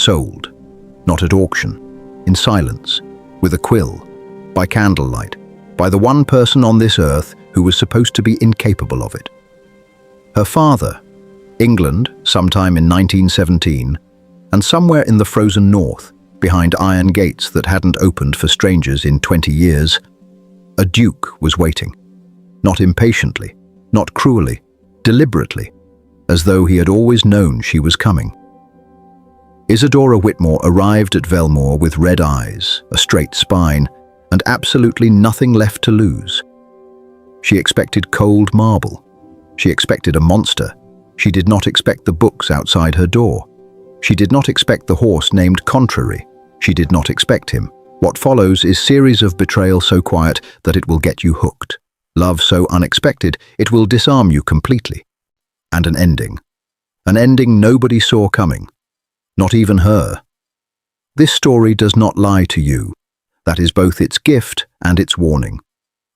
sold, not at auction, in silence, with a quill, by candlelight, by the one person on this earth who was supposed to be incapable of it. Her father, England, sometime in 1917, and somewhere in the frozen north, behind iron gates that hadn't opened for strangers in 20 years, a duke was waiting, not impatiently, not cruelly, deliberately, as though he had always known she was coming. Isadora Whitmore arrived at Velmoor with red eyes, a straight spine, and absolutely nothing left to lose. She expected cold marble. She expected a monster. She did not expect the books outside her door. She did not expect the horse named Contrary. She did not expect him. What follows is series of betrayal so quiet that it will get you hooked. Love so unexpected it will disarm you completely. And an ending. An ending nobody saw coming. Not even her. This story does not lie to you. That is both its gift and its warning.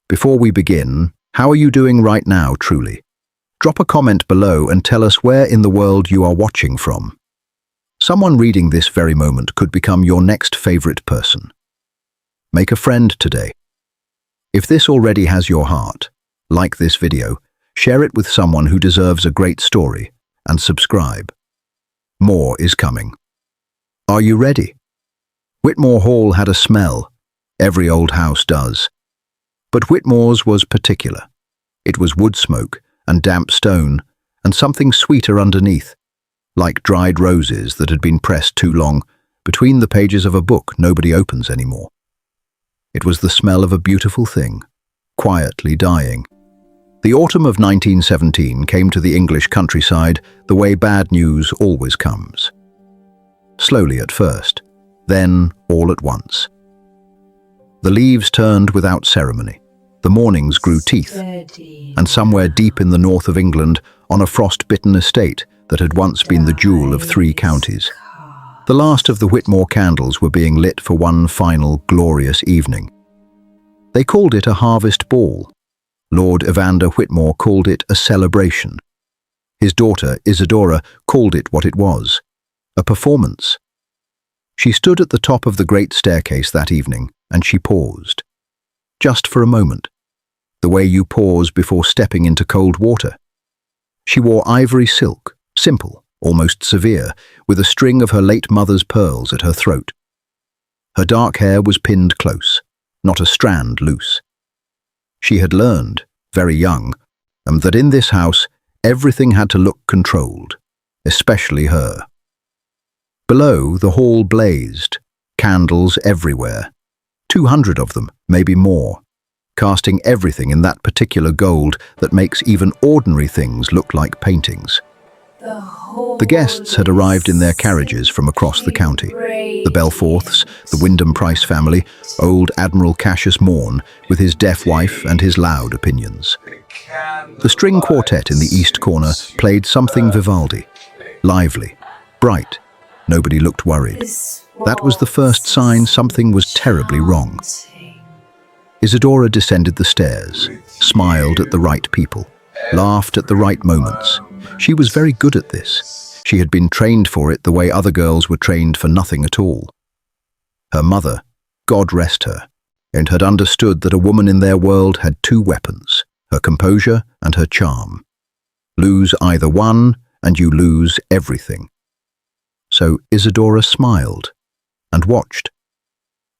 Before we begin, how are you doing right now, truly? Drop a comment below and tell us where in the world you are watching from. Someone reading this very moment could become your next favorite person. Make a friend today. If this already has your heart, like this video, share it with someone who deserves a great story, and subscribe. More is coming. Are you ready? Whitmore Hall had a smell. Every old house does. But Whitmore's was particular. It was wood smoke and damp stone, and something sweeter underneath, like dried roses that had been pressed too long between the pages of a book nobody opens anymore. It was the smell of a beautiful thing, quietly dying. The autumn of 1917 came to the English countryside the way bad news always comes. Slowly at first, then all at once. The leaves turned without ceremony. The mornings grew teeth, and somewhere deep in the north of England, on a frost-bitten estate that had once been the jewel of 3 counties, the last of the Whitmore candles were being lit for one final, glorious evening. They called it a harvest ball. Lord Evander Whitmore called it a celebration. His daughter, Isadora, called it what it was, a performance. She stood at the top of the great staircase that evening, and she paused. Just for a moment, the way you pause before stepping into cold water. She wore ivory silk, simple, almost severe, with a string of her late mother's pearls at her throat. Her dark hair was pinned close, not a strand loose. She had learned, very young, that in this house everything had to look controlled, especially her. Below, the hall blazed, candles everywhere. 200 of them, maybe more, casting everything in that particular gold that makes even ordinary things look like paintings. The guests had arrived in their carriages from across the county. The Belforths, the Wyndham Price family, old Admiral Cassius Morn with his deaf wife and his loud opinions. The string quartet in the east corner played something Vivaldi, lively, bright. Nobody looked worried. That was the first sign something was terribly wrong. Isadora descended the stairs, smiled at the right people, laughed at the right moments. She was very good at this. She had been trained for it the way other girls were trained for nothing at all. Her mother, God rest her, and had understood that a woman in their world had 2 weapons, her composure and her charm. Lose either one, and you lose everything. So Isadora smiled and watched.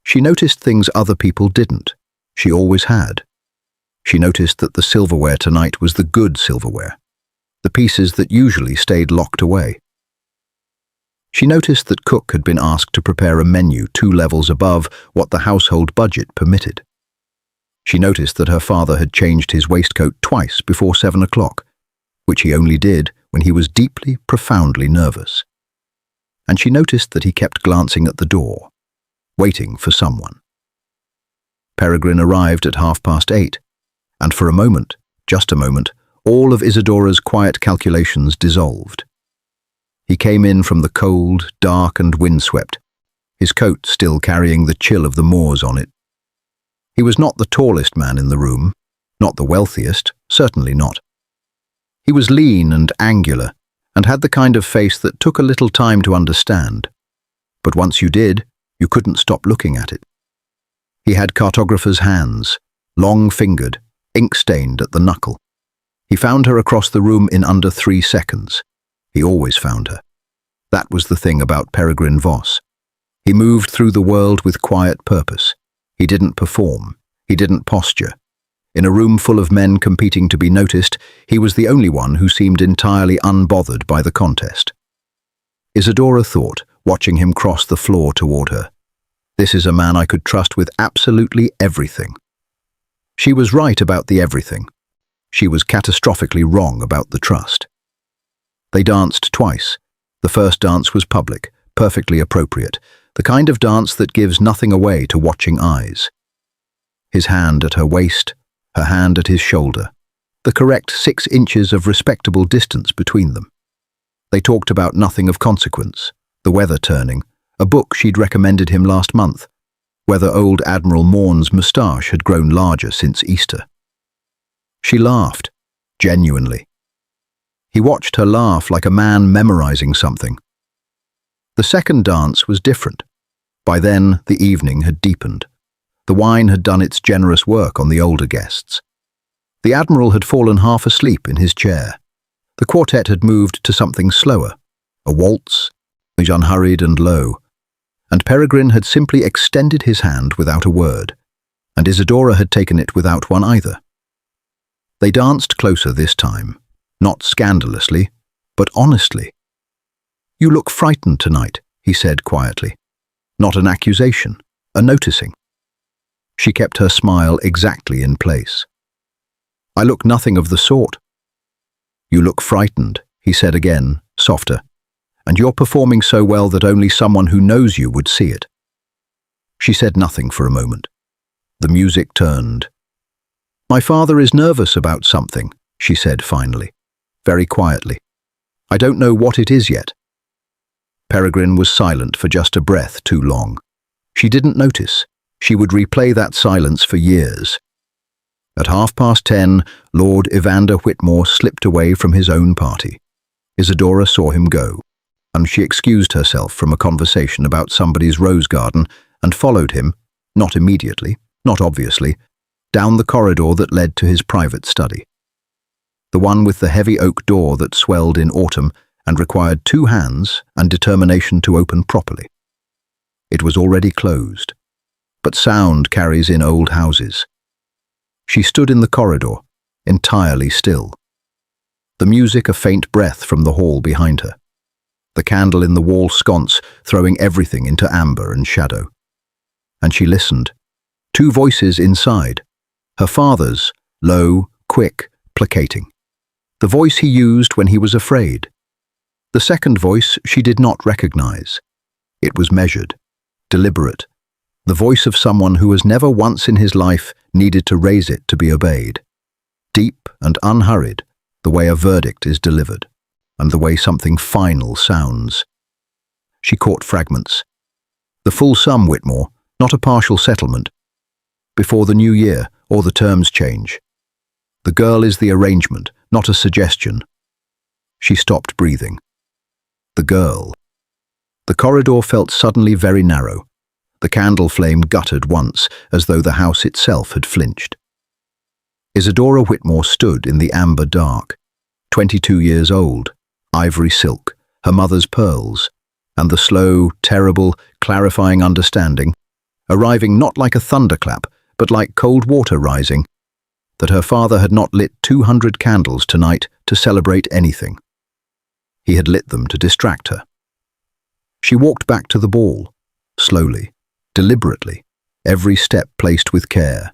She noticed things other people didn't. She always had. She noticed that the silverware tonight was the good silverware, the pieces that usually stayed locked away. She noticed that cook had been asked to prepare a menu 2 levels above what the household budget permitted. She noticed that her father had changed his waistcoat twice before 7 o'clock, which he only did when he was deeply, profoundly nervous. And she noticed that he kept glancing at the door, waiting for someone. Peregrine arrived at 8:30, and for a moment, just a moment, all of Isadora's quiet calculations dissolved. He came in from the cold, dark and windswept, his coat still carrying the chill of the moors on it. He was not the tallest man in the room, not the wealthiest, certainly not. He was lean and angular, and had the kind of face that took a little time to understand. But once you did, you couldn't stop looking at it. He had cartographer's hands, long-fingered, ink-stained at the knuckle. He found her across the room in under 3 seconds. He always found her. That was the thing about Peregrine Voss. He moved through the world with quiet purpose. He didn't perform. He didn't posture. In a room full of men competing to be noticed, he was the only one who seemed entirely unbothered by the contest. Isadora thought, watching him cross the floor toward her, "This is a man I could trust with absolutely everything." She was right about the everything. She was catastrophically wrong about the trust. They danced twice. The first dance was public, perfectly appropriate, the kind of dance that gives nothing away to watching eyes. His hand at her waist, her hand at his shoulder, the correct 6 inches of respectable distance between them. They talked about nothing of consequence, the weather turning, a book she'd recommended him last month, whether old Admiral Morn's moustache had grown larger since Easter. She laughed, genuinely. He watched her laugh like a man memorizing something. The second dance was different. By then, the evening had deepened. The wine had done its generous work on the older guests. The Admiral had fallen half asleep in his chair. The quartet had moved to something slower, a waltz, unhurried and low, and Peregrine had simply extended his hand without a word, and Isadora had taken it without one either. They danced closer this time, not scandalously, but honestly. "You look frightened tonight," he said quietly. Not an accusation, a noticing. She kept her smile exactly in place. "I look nothing of the sort." "You look frightened," he said again, softer, "and you're performing so well that only someone who knows you would see it." She said nothing for a moment. The music turned. "My father is nervous about something," she said finally, very quietly. "I don't know what it is yet." Peregrine was silent for just a breath too long. She didn't notice. She would replay that silence for years. At 10:30, Lord Evander Whitmore slipped away from his own party. Isadora saw him go, and she excused herself from a conversation about somebody's rose garden and followed him, not immediately, not obviously, down the corridor that led to his private study. The one with the heavy oak door that swelled in autumn and required 2 hands and determination to open properly. It was already closed, but sound carries in old houses. She stood in the corridor, entirely still. The music a faint breath from the hall behind her. The candle in the wall sconce throwing everything into amber and shadow. And she listened. 2 voices inside. Her father's, low, quick, placating. The voice he used when he was afraid. The second voice she did not recognize. It was measured, deliberate. The voice of someone who has never once in his life needed to raise it to be obeyed. Deep and unhurried, the way a verdict is delivered, and the way something final sounds. She caught fragments. "The full sum, Whitmore, not a partial settlement. Before the new year, or the terms change. The girl is the arrangement, not a suggestion." She stopped breathing. The girl. The corridor felt suddenly very narrow. The candle flame guttered once, as though the house itself had flinched. Isadora Whitmore stood in the amber dark, 22 years old, ivory silk, her mother's pearls, and the slow, terrible, clarifying understanding, arriving not like a thunderclap, but like cold water rising, that her father had not lit 200 candles tonight to celebrate anything. He had lit them to distract her. She walked back to the ball, slowly, deliberately, every step placed with care.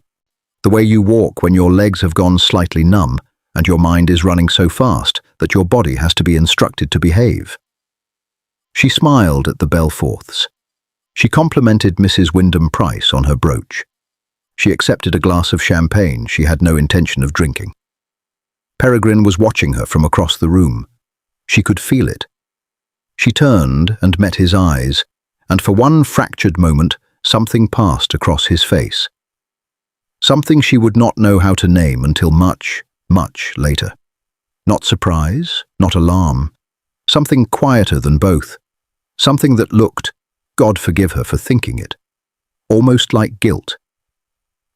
The way you walk when your legs have gone slightly numb and your mind is running so fast that your body has to be instructed to behave. She smiled at the Belforths. She complimented Mrs. Wyndham Price on her brooch. She accepted a glass of champagne she had no intention of drinking. Peregrine was watching her from across the room. She could feel it. She turned and met his eyes, and for one fractured moment, something passed across his face. Something she would not know how to name until much, much later. Not surprise, not alarm. Something quieter than both. Something that looked, God forgive her for thinking it. Almost like guilt.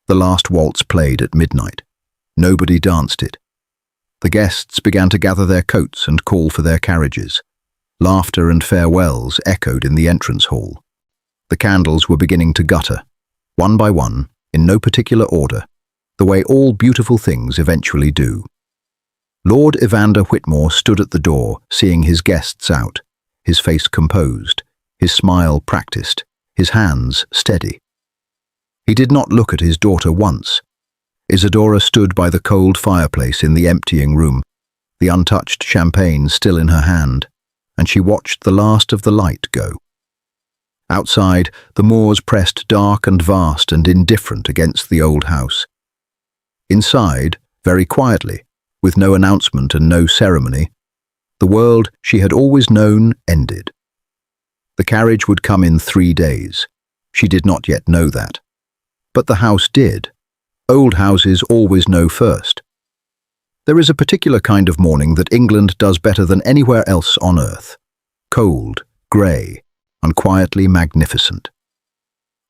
The last waltz played at midnight. Nobody danced it. The guests began to gather their coats and call for their carriages. Laughter and farewells echoed in the entrance hall. The candles were beginning to gutter, one by one, in no particular order, the way all beautiful things eventually do. Lord Evander Whitmore stood at the door, seeing his guests out, his face composed, his smile practiced, his hands steady. He did not look at his daughter once. Isadora stood by the cold fireplace in the emptying room, the untouched champagne still in her hand, and she watched the last of the light go. Outside, the moors pressed dark and vast and indifferent against the old house. Inside, very quietly, with no announcement and no ceremony, the world she had always known ended. The carriage would come in 3 days. She did not yet know that. But the house did. Old houses always know first. There is a particular kind of mourning that England does better than anywhere else on earth. Cold, grey, unquietly magnificent.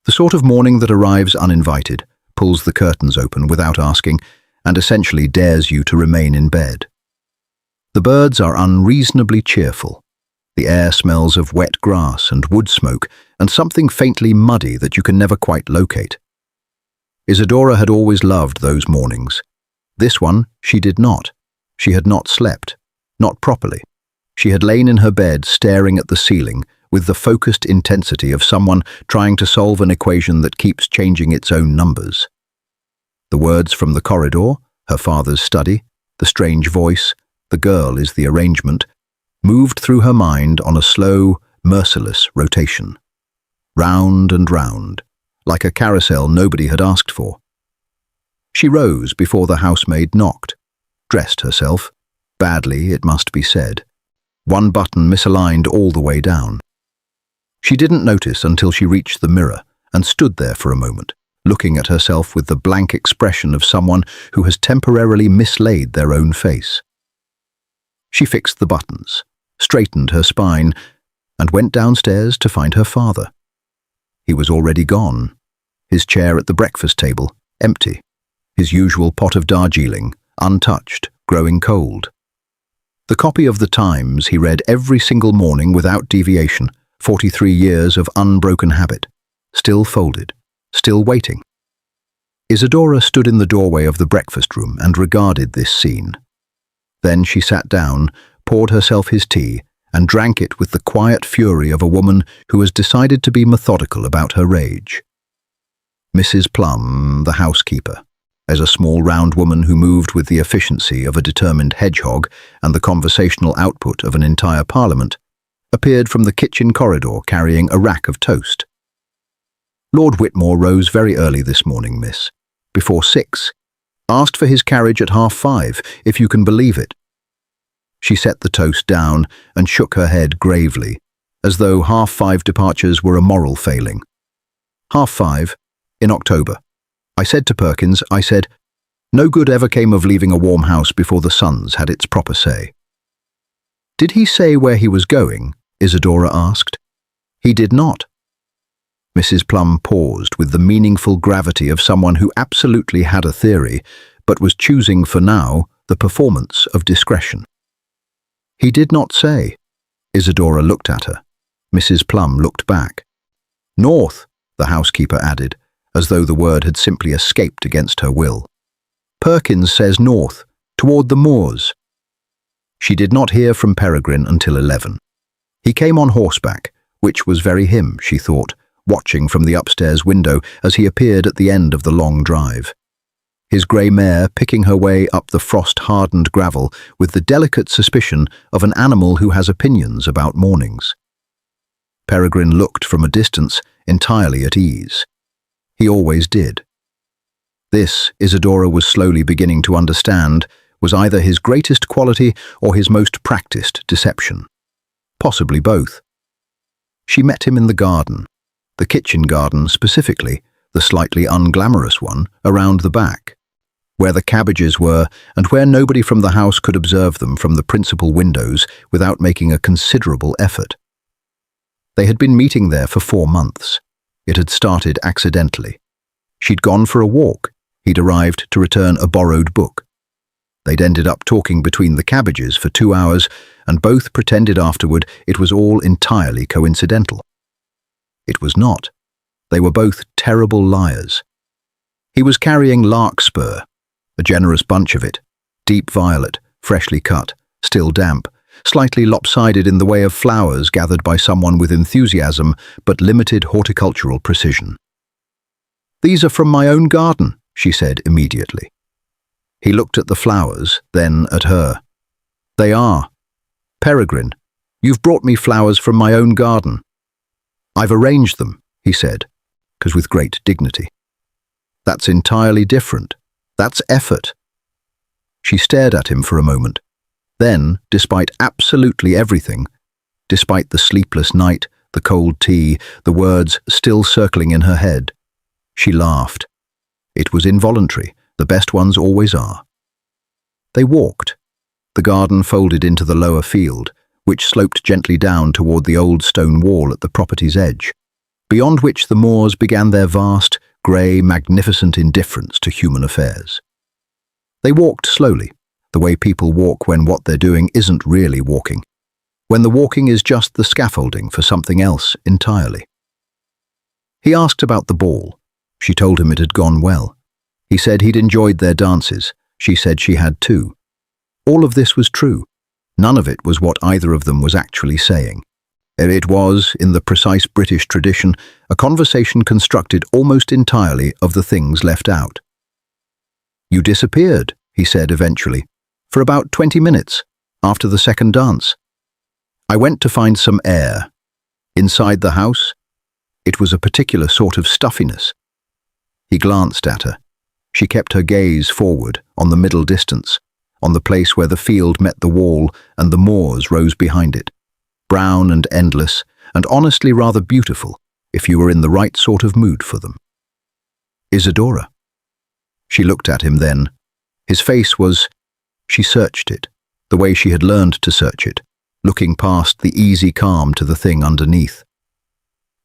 The sort of mourning that arrives uninvited, pulls the curtains open without asking, and essentially dares you to remain in bed. The birds are unreasonably cheerful. The air smells of wet grass and wood smoke and something faintly muddy that you can never quite locate. Isadora had always loved those mornings. This one, she did not. She had not slept, not properly. She had lain in her bed staring at the ceiling with the focused intensity of someone trying to solve an equation that keeps changing its own numbers. The words from the corridor, her father's study, the strange voice, the girl is the arrangement, moved through her mind on a slow, merciless rotation. Round and round, like a carousel nobody had asked for. She rose before the housemaid knocked, dressed herself, badly it must be said, one button misaligned all the way down. She didn't notice until she reached the mirror and stood there for a moment, looking at herself with the blank expression of someone who has temporarily mislaid their own face. She fixed the buttons, straightened her spine, and went downstairs to find her father. He was already gone, his chair at the breakfast table, empty, his usual pot of Darjeeling, untouched, growing cold. The copy of the Times he read every single morning without deviation, 43 years of unbroken habit, still folded, still waiting. Isadora stood in the doorway of the breakfast room and regarded this scene. Then she sat down, poured herself his tea, and drank it with the quiet fury of a woman who has decided to be methodical about her rage. Mrs. Plum, the housekeeper, as a small round woman who moved with the efficiency of a determined hedgehog and the conversational output of an entire parliament, appeared from the kitchen corridor carrying a rack of toast. Lord Whitmore rose very early this morning, miss, before 6, asked for his carriage at 5:30, if you can believe it. She set the toast down and shook her head gravely, as though 5:30 departures were a moral failing. 5:30, in October. I said to Perkins, I said, no good ever came of leaving a warm house before the sun's had its proper say. Did he say where he was going? Isadora asked. He did not. Mrs. Plum paused with the meaningful gravity of someone who absolutely had a theory, but was choosing for now the performance of discretion. He did not say. Isadora looked at her. Mrs. Plum looked back. North, the housekeeper added, as though the word had simply escaped against her will. Perkins says north, toward the moors. She did not hear from Peregrine until 11. He came on horseback, which was very him, she thought, watching from the upstairs window as he appeared at the end of the long drive. His grey mare picking her way up the frost-hardened gravel with the delicate suspicion of an animal who has opinions about mornings. Peregrine looked from a distance, entirely at ease. He always did. This, Isadora was slowly beginning to understand, was either his greatest quality or his most practiced deception. Possibly both. She met him in the garden, the kitchen garden specifically, the slightly unglamorous one, around the back, where the cabbages were and where nobody from the house could observe them from the principal windows without making a considerable effort. They had been meeting there for 4 months. It had started accidentally. She'd gone for a walk. He'd arrived to return a borrowed book. They'd ended up talking between the cabbages for 2 hours, and both pretended afterward it was all entirely coincidental. It was not. They were both terrible liars. He was carrying larkspur, a generous bunch of it, deep violet, freshly cut, still damp, slightly lopsided in the way of flowers gathered by someone with enthusiasm but limited horticultural precision. "These are from my own garden," she said immediately. He looked at the flowers, then at her. "They are. Peregrine, you've brought me flowers from my own garden." "I've arranged them," he said, with great dignity. "That's entirely different. That's effort." She stared at him for a moment. Then, despite absolutely everything, despite the sleepless night, the cold tea, the words still circling in her head, she laughed. It was involuntary, the best ones always are. They walked. The garden folded into the lower field, which sloped gently down toward the old stone wall at the property's edge, beyond which the moors began their vast, grey, magnificent indifference to human affairs. They walked slowly, the way people walk when what they're doing isn't really walking, when the walking is just the scaffolding for something else entirely. He asked about the ball. She told him it had gone well. He said he'd enjoyed their dances. She said she had too. All of this was true. None of it was what either of them was actually saying. It was, in the precise British tradition, a conversation constructed almost entirely of the things left out. "You disappeared," he said eventually, "for about 20 minutes, after the second dance. I went to find some air. Inside the house, it was a particular sort of stuffiness." He glanced at her. She kept her gaze forward, on the middle distance, on the place where the field met the wall and the moors rose behind it, brown and endless, and honestly rather beautiful, if you were in the right sort of mood for them. "Isadora." She looked at him then. His face was... She searched it, the way she had learned to search it, looking past the easy calm to the thing underneath.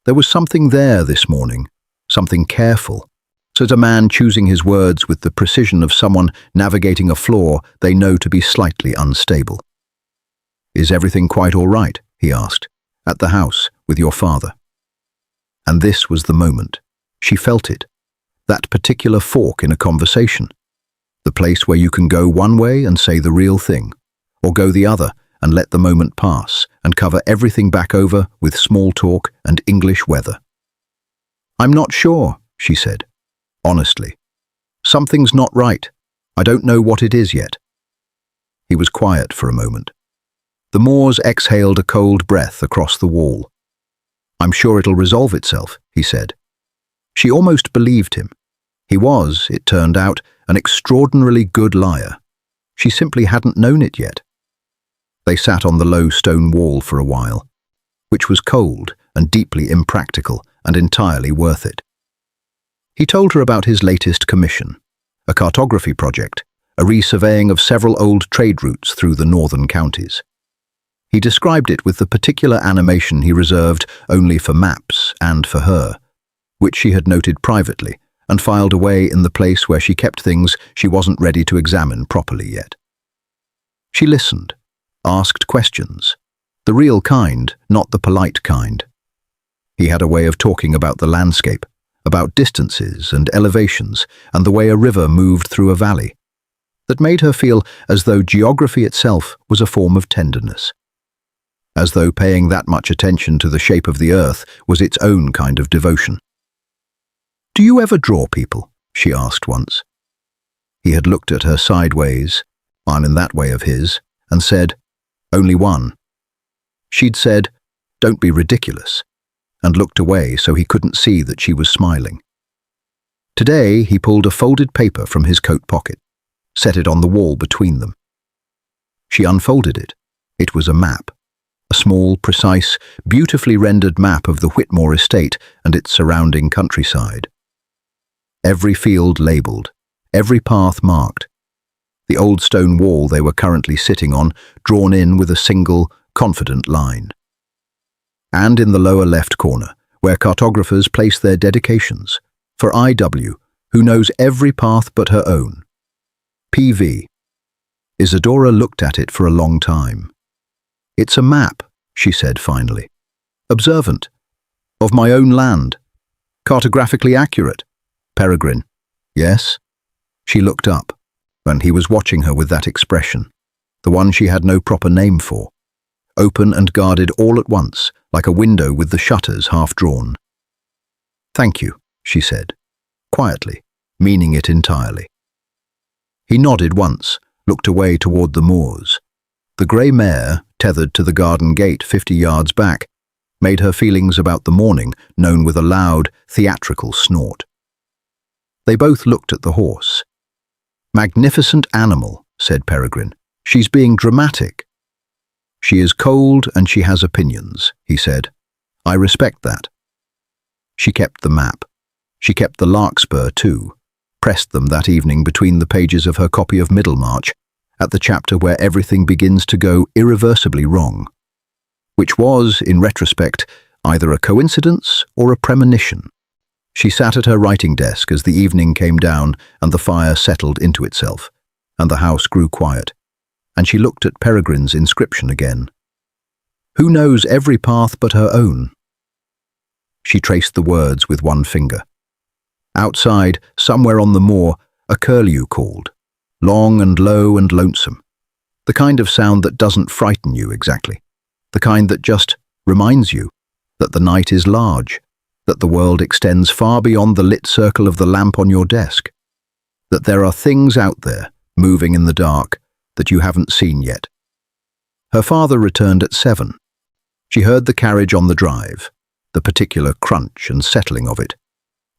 There was something there this morning, something careful, said a man choosing his words with the precision of someone navigating a floor they know to be slightly unstable. "Is everything quite all right?" he asked. "At the house, with your father?" And this was the moment. She felt it. That particular fork in a conversation. The place where you can go one way and say the real thing, or go the other and let the moment pass and cover everything back over with small talk and English weather. "I'm not sure," she said. "Honestly. Something's not right. I don't know what it is yet." He was quiet for a moment. The moors exhaled a cold breath across the wall. "I'm sure it'll resolve itself," he said. She almost believed him. He was, it turned out, an extraordinarily good liar. She simply hadn't known it yet. They sat on the low stone wall for a while, which was cold and deeply impractical and entirely worth it. He told her about his latest commission, a cartography project, a resurveying of several old trade routes through the northern counties. He described it with the particular animation he reserved only for maps and for her, which she had noted privately and filed away in the place where she kept things she wasn't ready to examine properly yet. She listened, asked questions, the real kind, not the polite kind. He had a way of talking about the landscape, about distances and elevations and the way a river moved through a valley, that made her feel as though geography itself was a form of tenderness, as though paying that much attention to the shape of the earth was its own kind of devotion. "Do you ever draw people?" she asked once. He had looked at her sideways, on in that way of his, and said, "Only one." She'd said, "Don't be ridiculous," and looked away so he couldn't see that she was smiling. Today he pulled a folded paper from his coat pocket, set it on the wall between them. She unfolded it. It was a map. A small, precise, beautifully rendered map of the Whitmore estate and its surrounding countryside. Every field labelled, every path marked. The old stone wall they were currently sitting on, drawn in with a single, confident line. and in the lower left corner, where cartographers place their dedications, for IW, who knows every path but her own. PV. Isadora looked at it for a long time. "It's a map," she said finally. "Observant. Of my own land. Cartographically accurate. Peregrine." "Yes?" She looked up, and he was watching her with that expression, the one she had no proper name for, open and guarded all at once, like a window with the shutters half drawn. "Thank you," she said, quietly, meaning it entirely. He nodded once, looked away toward the moors. The grey mare, tethered to the garden gate 50 yards back, made her feelings about the morning known with a loud, theatrical snort. They both looked at the horse. "Magnificent animal," said Peregrine. "She's being dramatic." "She is cold and she has opinions," he said. "I respect that." She kept the map. She kept the larkspur too, pressed them that evening between the pages of her copy of Middlemarch, at the chapter where everything begins to go irreversibly wrong, which was, in retrospect, either a coincidence or a premonition. She sat at her writing desk as the evening came down and the fire settled into itself, and the house grew quiet, and she looked at Peregrine's inscription again. "Who knows every path but her own?" She traced the words with one finger. Outside, somewhere on the moor, a curlew called, long and low and lonesome. The kind of sound that doesn't frighten you exactly. The kind that just reminds you that the night is large, that the world extends far beyond the lit circle of the lamp on your desk, that there are things out there, moving in the dark, that you haven't seen yet. Her father returned at 7. She heard the carriage on the drive, the particular crunch and settling of it,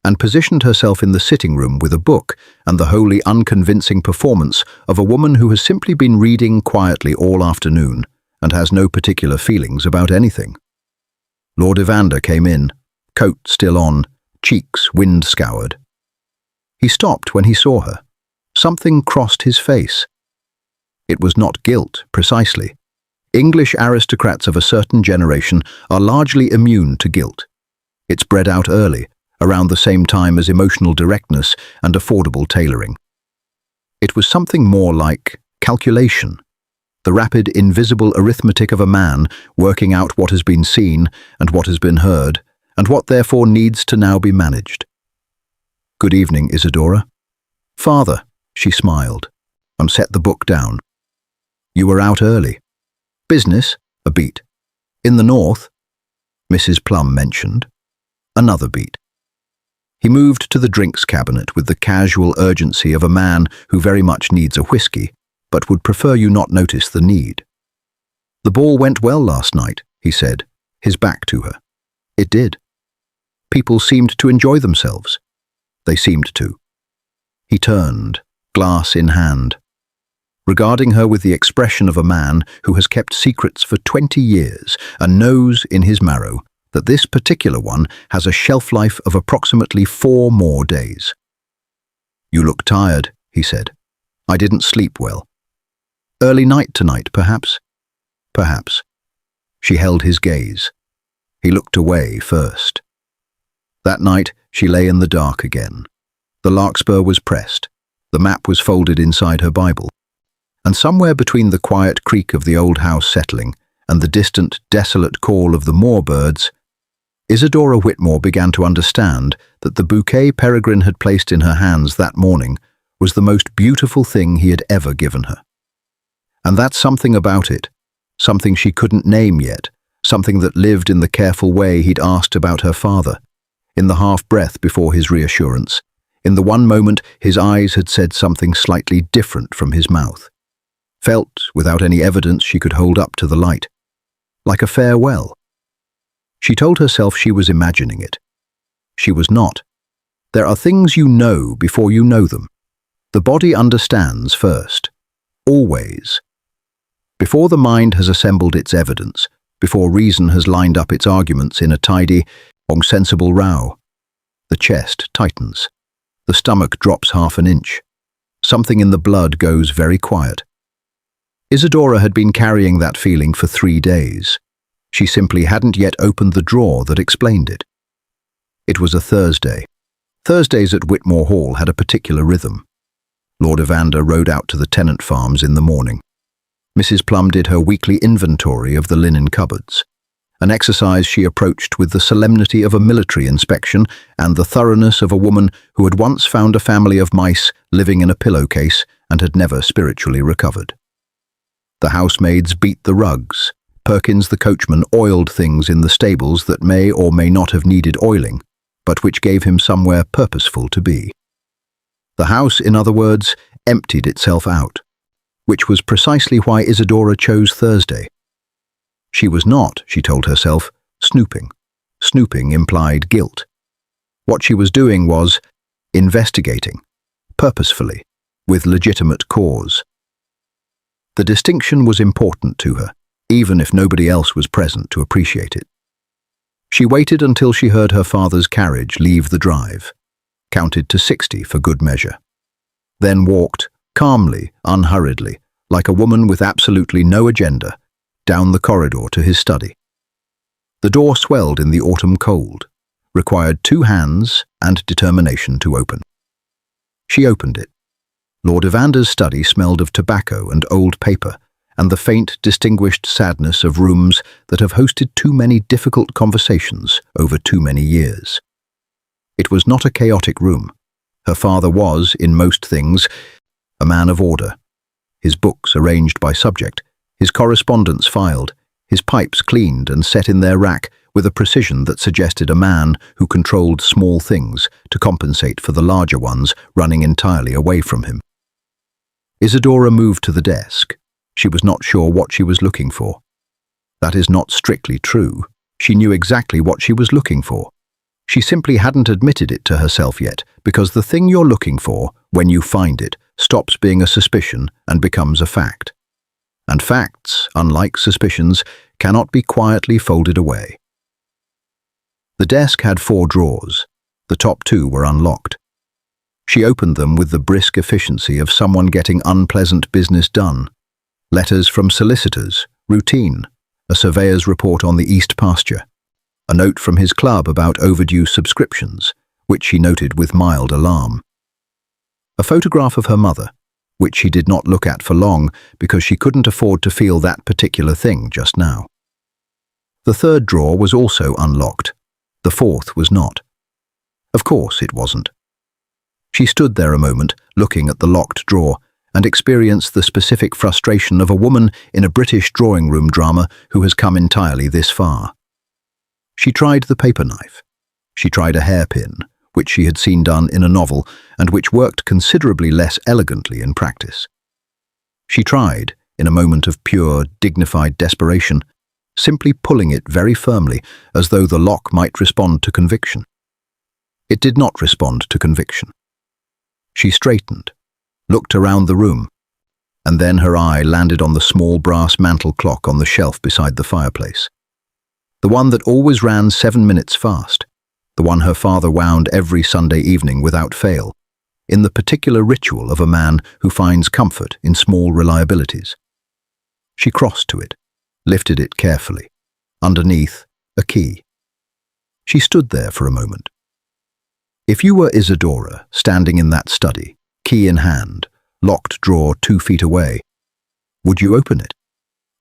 and positioned herself in the sitting room with a book and the wholly unconvincing performance of a woman who has simply been reading quietly all afternoon and has no particular feelings about anything. Lord Evander came in, coat still on, cheeks wind-scoured. He stopped when he saw her. Something crossed his face. It was not guilt, precisely. English aristocrats of a certain generation are largely immune to guilt. It's bred out early, around the same time as emotional directness and affordable tailoring. It was something more like calculation, the rapid, invisible arithmetic of a man working out what has been seen and what has been heard, and what therefore needs to now be managed. "Good evening, Isadora." "Father," she smiled, and set the book down. "You were out early." "Business?" "A beat." "In the north?" Mrs. Plum mentioned. Another beat. He moved to the drinks cabinet with the casual urgency of a man who very much needs a whiskey, but would prefer you not notice the need. "The ball went well last night," he said, his back to her. "It did. People seemed to enjoy themselves." They seemed to. He turned, glass in hand, regarding her with the expression of a man who has kept secrets for 20 years and knows in his marrow that this particular one has a shelf life of approximately 4 more days. "You look tired," he said. "I didn't sleep well." "Early night tonight, perhaps?" "Perhaps." She held his gaze. He looked away first. That night she lay in the dark again. The larkspur was pressed. The map was folded inside her Bible. And somewhere between the quiet creak of the old house settling and the distant, desolate call of the moor birds, Isadora Whitmore began to understand that the bouquet Peregrine had placed in her hands that morning was the most beautiful thing he had ever given her. And that something about it, something she couldn't name yet, something that lived in the careful way he'd asked about her father, in the half-breath before his reassurance, in the one moment his eyes had said something slightly different from his mouth, felt without any evidence she could hold up to the light, like a farewell. She told herself she was imagining it. She was not. There are things you know before you know them. The body understands first. Always. Before the mind has assembled its evidence, before reason has lined up its arguments in a tidy, sensible row. The chest tightens. The stomach drops half an inch. Something in the blood goes very quiet. Isadora had been carrying that feeling for 3 days. She simply hadn't yet opened the drawer that explained it. It was a Thursday. Thursdays at Whitmore Hall had a particular rhythm. Lord Evander rode out to the tenant farms in the morning. Mrs. Plum did her weekly inventory of the linen cupboards, an exercise she approached with the solemnity of a military inspection and the thoroughness of a woman who had once found a family of mice living in a pillowcase and had never spiritually recovered. The housemaids beat the rugs. Perkins the coachman oiled things in the stables that may or may not have needed oiling, but which gave him somewhere purposeful to be. The house, in other words, emptied itself out, which was precisely why Isadora chose Thursday. She was not, she told herself, snooping. Snooping implied guilt. What she was doing was investigating, purposefully, with legitimate cause. The distinction was important to her, even if nobody else was present to appreciate it. She waited until she heard her father's carriage leave the drive, counted to 60 for good measure, then walked, calmly, unhurriedly, like a woman with absolutely no agenda, down the corridor to his study. The door swelled in the autumn cold, required 2 hands and determination to open. She opened it. Lord Evander's study smelled of tobacco and old paper, and the faint, distinguished sadness of rooms that have hosted too many difficult conversations over too many years. It was not a chaotic room. Her father was, in most things, a man of order. His books arranged by subject, his correspondence filed, his pipes cleaned and set in their rack with a precision that suggested a man who controlled small things to compensate for the larger ones running entirely away from him. Isadora moved to the desk. She was not sure what she was looking for. That is not strictly true. She knew exactly what she was looking for. She simply hadn't admitted it to herself yet, because the thing you're looking for, when you find it, stops being a suspicion and becomes a fact. And facts, unlike suspicions, cannot be quietly folded away. The desk had 4 drawers. The top 2 were unlocked. She opened them with the brisk efficiency of someone getting unpleasant business done. Letters from solicitors, routine, a surveyor's report on the East pasture, a note from his club about overdue subscriptions, which she noted with mild alarm. A photograph of her mother, which she did not look at for long because she couldn't afford to feel that particular thing just now. The 3rd drawer was also unlocked. The 4th was not. Of course it wasn't. She stood there a moment, looking at the locked drawer, and experienced the specific frustration of a woman in a British drawing room drama who has come entirely this far. She tried the paper knife. She tried a hairpin, which she had seen done in a novel and which worked considerably less elegantly in practice. She tried, in a moment of pure, dignified desperation, simply pulling it very firmly as though the lock might respond to conviction. It did not respond to conviction. She straightened, looked around the room, and then her eye landed on the small brass mantel clock on the shelf beside the fireplace. The one that always ran 7 minutes fast, the one her father wound every Sunday evening without fail, in the particular ritual of a man who finds comfort in small reliabilities. She crossed to it, lifted it carefully. Underneath, a key. She stood there for a moment. If you were Isadora, standing in that study, key in hand, locked drawer 2 feet away, would you open it,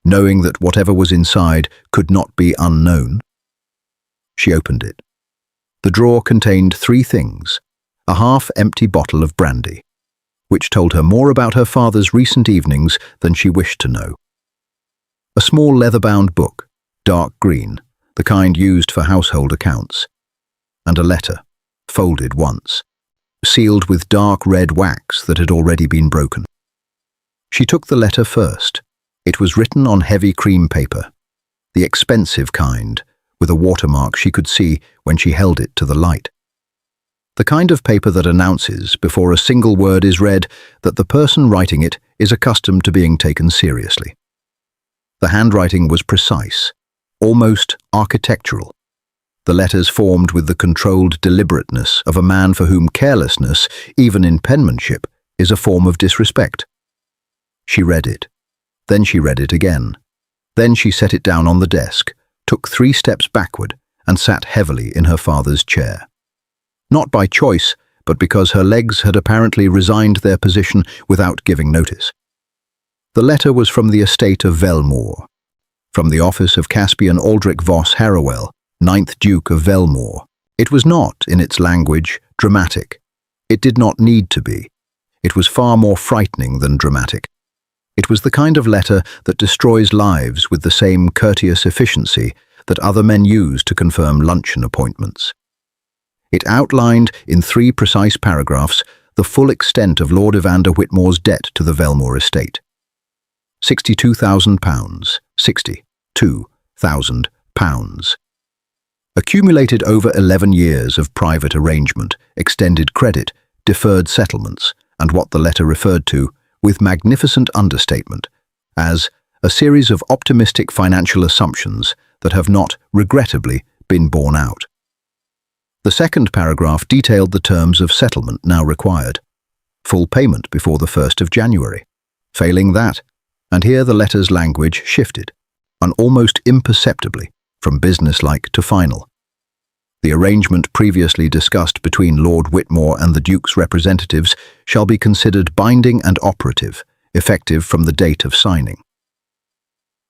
knowing that whatever was inside could not be unknown? She opened it. The drawer contained 3 things: a half-empty bottle of brandy, which told her more about her father's recent evenings than she wished to know, a small leather-bound book, dark green, the kind used for household accounts, and a letter, folded once, sealed with dark red wax that had already been broken. She took the letter first. It was written on heavy cream paper, the expensive kind, with a watermark she could see when she held it to the light. The kind of paper that announces, before a single word is read, that the person writing it is accustomed to being taken seriously. The handwriting was precise, almost architectural. The letters formed with the controlled deliberateness of a man for whom carelessness, even in penmanship, is a form of disrespect. She read it. Then she read it again. Then she set it down on the desk, took 3 steps backward and sat heavily in her father's chair. Not by choice, but because her legs had apparently resigned their position without giving notice. The letter was from the estate of Velmoor, from the office of Caspian Aldric Voss-Harrowell, 9th Duke of Velmoor. It was not, in its language, dramatic. It did not need to be. It was far more frightening than dramatic. It was the kind of letter that destroys lives with the same courteous efficiency that other men use to confirm luncheon appointments. It outlined, in 3 precise paragraphs, the full extent of Lord Evander Whitmore's debt to the Velmoor estate. £62,000, £62,000. Accumulated over 11 years of private arrangement, extended credit, deferred settlements, and what the letter referred to, with magnificent understatement, as a series of optimistic financial assumptions that have not, regrettably, been borne out. The second paragraph detailed the terms of settlement now required. Full payment before the 1st of January. Failing that, and here the letter's language shifted, and almost imperceptibly, from businesslike to final. The arrangement previously discussed between Lord Whitmore and the Duke's representatives shall be considered binding and operative, effective from the date of signing.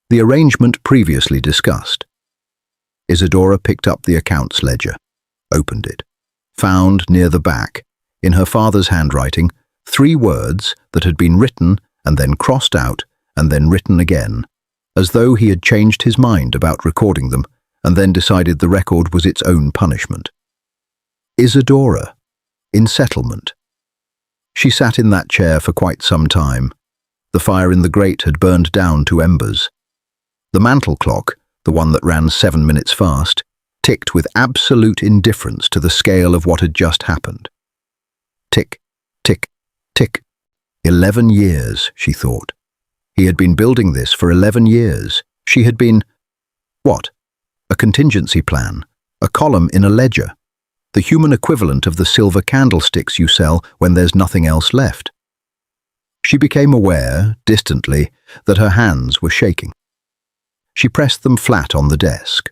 The arrangement previously discussed. Isadora picked up the accounts ledger, opened it, found near the back, in her father's handwriting, 3 words that had been written and then crossed out and then written again, as though he had changed his mind about recording them and then decided the record was its own punishment. Isadora, in settlement. She sat in that chair for quite some time. The fire in the grate had burned down to embers. The mantel clock, the one that ran 7 minutes fast, ticked with absolute indifference to the scale of what had just happened. Tick, tick, tick. 11 years, she thought. He had been building this for 11 years. She had been... what? A contingency plan, a column in a ledger, the human equivalent of the silver candlesticks you sell when there's nothing else left. She became aware, distantly, that her hands were shaking. She pressed them flat on the desk,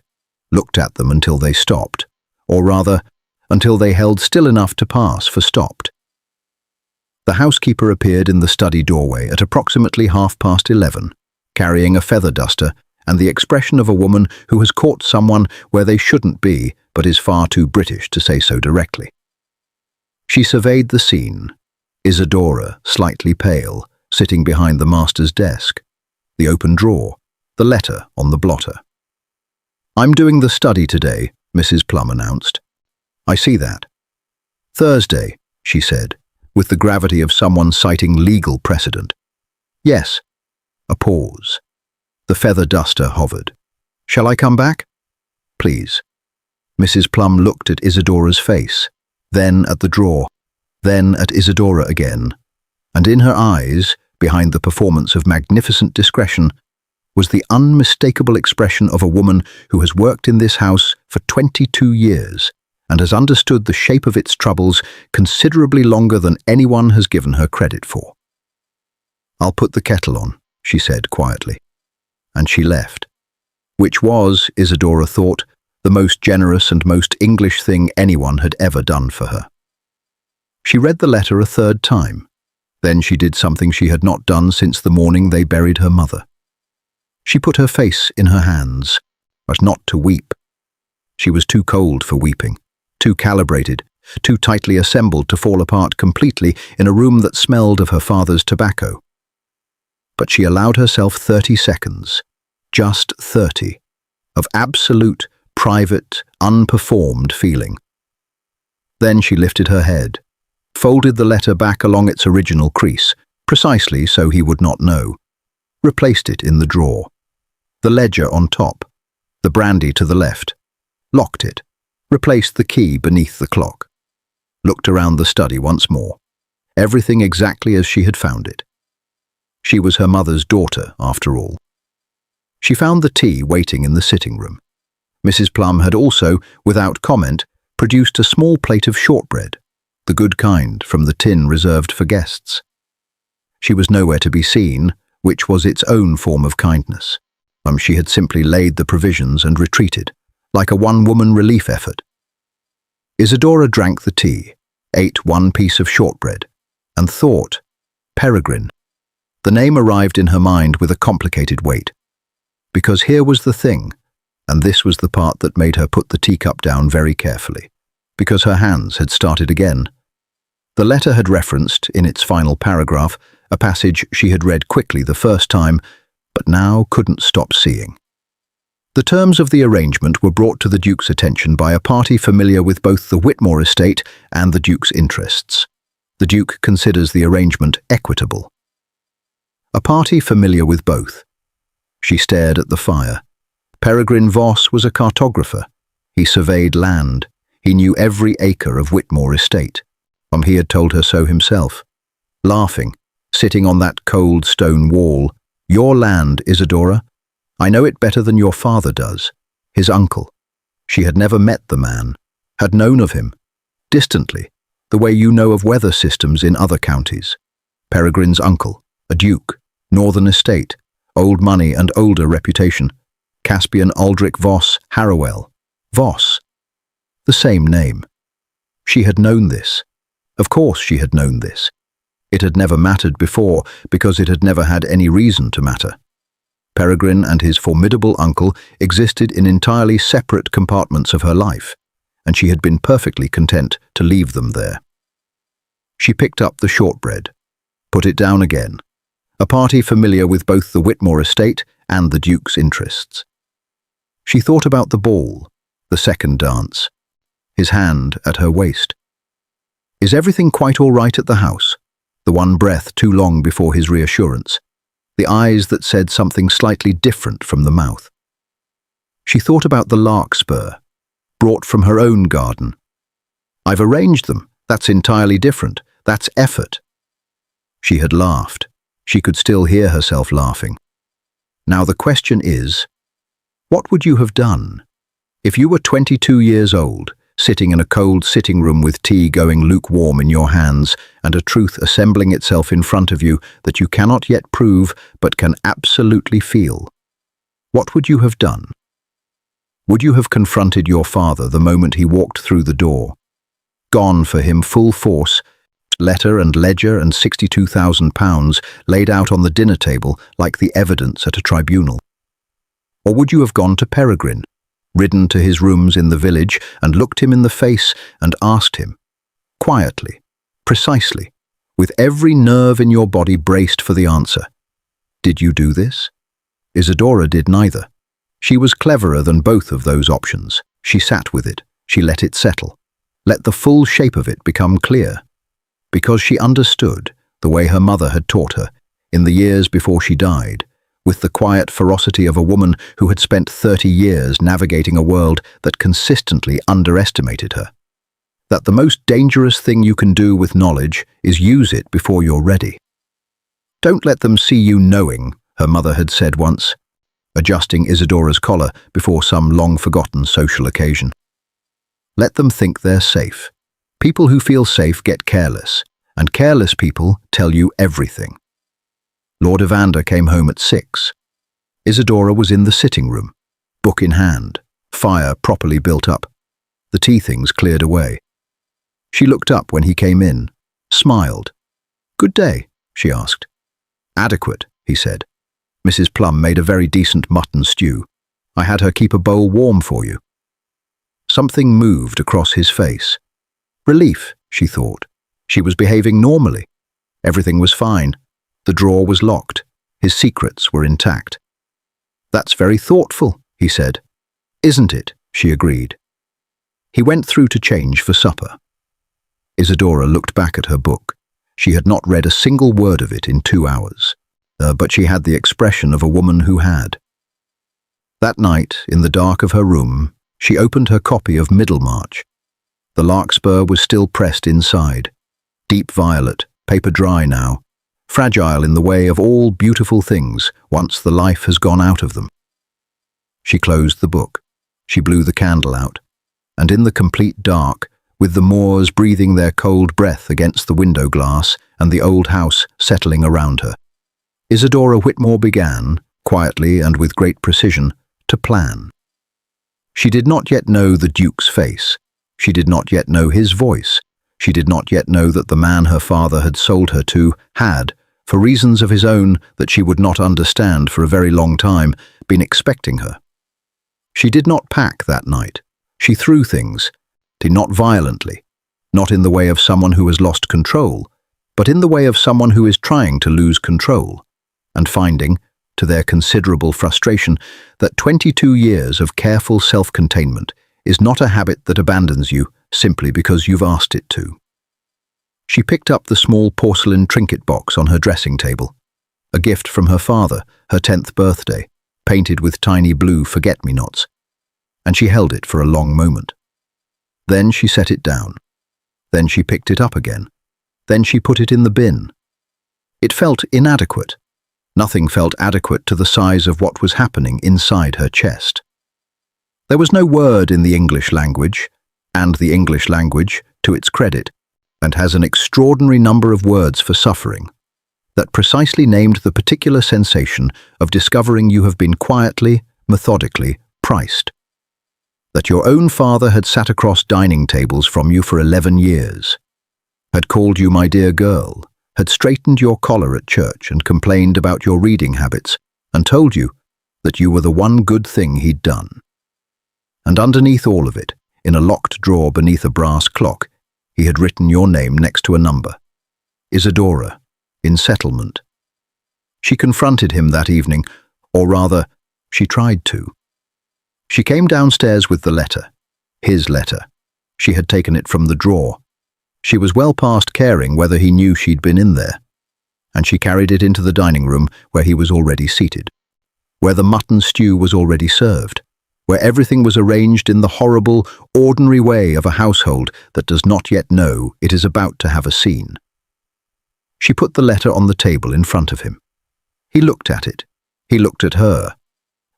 looked at them until they stopped, or rather, until they held still enough to pass for stopped. The housekeeper appeared in the study doorway at approximately 11:30, carrying a feather duster and the expression of a woman who has caught someone where they shouldn't be but is far too British to say so directly. She surveyed the scene, Isadora, slightly pale, sitting behind the master's desk, the open drawer, the letter on the blotter. "I'm doing the study today," Mrs. Plum announced. "I see that." "Thursday," she said, with the gravity of someone citing legal precedent. "Yes." A pause. The feather duster hovered. "Shall I come back?" "Please." Mrs. Plum looked at Isadora's face, then at the drawer, then at Isadora again, and in her eyes, behind the performance of magnificent discretion, was the unmistakable expression of a woman who has worked in this house for 22 years and has understood the shape of its troubles considerably longer than anyone has given her credit for. "I'll put the kettle on," she said quietly. And she left, which was, Isadora thought, the most generous and most English thing anyone had ever done for her. She read the letter a 3rd time. Then she did something she had not done since the morning they buried her mother. She put her face in her hands, but not to weep. She was too cold for weeping, too calibrated, too tightly assembled to fall apart completely in a room that smelled of her father's tobacco. But she allowed herself 30 seconds, just 30, of absolute, private, unperformed feeling. Then she lifted her head, folded the letter back along its original crease, precisely so he would not know, replaced it in the drawer, the ledger on top, the brandy to the left, locked it, replaced the key beneath the clock, looked around the study once more, everything exactly as she had found it. She was her mother's daughter, after all. She found the tea waiting in the sitting room. Mrs. Plum had also, without comment, produced a small plate of shortbread, the good kind from the tin reserved for guests. She was nowhere to be seen, which was its own form of kindness. She had simply laid the provisions and retreated, like a one-woman relief effort. Isadora drank the tea, ate one piece of shortbread, and thought, Peregrine. The name arrived in her mind with a complicated weight. Because here was the thing, and this was the part that made her put the teacup down very carefully, because her hands had started again. The letter had referenced, in its final paragraph, a passage she had read quickly the first time, but now couldn't stop seeing. The terms of the arrangement were brought to the Duke's attention by a party familiar with both the Whitmore estate and the Duke's interests. The Duke considers the arrangement equitable. A party familiar with both. She stared at the fire. Peregrine Voss was a cartographer. He surveyed land. He knew every acre of Whitmore estate. He had told her so himself. Laughing, sitting on that cold stone wall. Your land, Isadora. I know it better than your father does. His uncle. She had never met the man, had known of him, distantly, the way you know of weather systems in other counties. Peregrine's uncle, a duke, northern estate, old money and older reputation. Caspian Aldric Voss-Harrowell. Voss. The same name. She had known this. Of course she had known this. It had never mattered before because it had never had any reason to matter. Peregrine and his formidable uncle existed in entirely separate compartments of her life, and she had been perfectly content to leave them there. She picked up the shortbread, put it down again, a party familiar with both the Whitmore estate and the Duke's interests. She thought about the ball, the second dance, his hand at her waist. Is everything quite all right at the house? The one breath too long before his reassurance. The eyes that said something slightly different from the mouth. She thought about the larkspur, brought from her own garden. I've arranged them. That's entirely different. That's effort. She had laughed. She could still hear herself laughing. Now the question is, what would you have done? If you were 22 years old, sitting in a cold sitting room with tea going lukewarm in your hands and a truth assembling itself in front of you that you cannot yet prove but can absolutely feel. What would you have done? Would you have confronted your father the moment he walked through the door? Gone for him full force, letter and ledger and £62,000 laid out on the dinner table like the evidence at a tribunal? Or would you have gone to Peregrine, ridden to his rooms in the village and looked him in the face and asked him, quietly, precisely, with every nerve in your body braced for the answer, did you do this? Isadora did neither. She was cleverer than both of those options. She sat with it. She let it settle. Let the full shape of it become clear. Because she understood, the way her mother had taught her, in the years before she died, with the quiet ferocity of a woman who had spent 30 years navigating a world that consistently underestimated her. That the most dangerous thing you can do with knowledge is use it before you're ready. Don't let them see you knowing, her mother had said once, adjusting Isadora's collar before some long-forgotten social occasion. Let them think they're safe. People who feel safe get careless, and careless people tell you everything. Lord Evander came home at 6. Isadora was in the sitting room, book in hand, fire properly built up, the tea things cleared away. She looked up when he came in, smiled. Good day, she asked. Adequate, he said. Mrs. Plum made a very decent mutton stew. I had her keep a bowl warm for you. Something moved across his face. Relief, she thought. She was behaving normally. Everything was fine. The drawer was locked. His secrets were intact. That's very thoughtful, he said. Isn't it? She agreed. He went through to change for supper. Isadora looked back at her book. She had not read a single word of it in 2 hours, but she had the expression of a woman who had. That night, in the dark of her room, she opened her copy of Middlemarch. The larkspur was still pressed inside, deep violet, paper dry now, fragile in the way of all beautiful things once the life has gone out of them. She closed the book. She blew the candle out, and in the complete dark, with the moors breathing their cold breath against the window glass and the old house settling around her, Isadora Whitmore began, quietly and with great precision, to plan. She did not yet know the Duke's face. She did not yet know his voice. She did not yet know that the man her father had sold her to had, for reasons of his own that she would not understand for a very long time, been expecting her. She did not pack that night. She threw things, not violently, not in the way of someone who has lost control, but in the way of someone who is trying to lose control, and finding, to their considerable frustration, that 22 years of careful self-containment is not a habit that abandons you simply because you've asked it to. She picked up the small porcelain trinket box on her dressing table, a gift from her father, her 10th birthday, painted with tiny blue forget-me-nots, and she held it for a long moment. Then she set it down. Then she picked it up again. Then she put it in the bin. It felt inadequate. Nothing felt adequate to the size of what was happening inside her chest. There was no word in the English language, and the English language, to its credit, and has an extraordinary number of words for suffering, that precisely named the particular sensation of discovering you have been quietly, methodically priced. That your own father had sat across dining tables from you for 11 years, had called you my dear girl, had straightened your collar at church and complained about your reading habits, and told you that you were the one good thing he'd done. And underneath all of it, in a locked drawer beneath a brass clock, he had written your name next to a number. Isadora, in settlement. She confronted him that evening, or rather, she tried to. She came downstairs with the letter, his letter. She had taken it from the drawer. She was well past caring whether he knew she'd been in there, and she carried it into the dining room where he was already seated, where the mutton stew was already served, where everything was arranged in the horrible, ordinary way of a household that does not yet know it is about to have a scene. She put the letter on the table in front of him. He looked at it. He looked at her.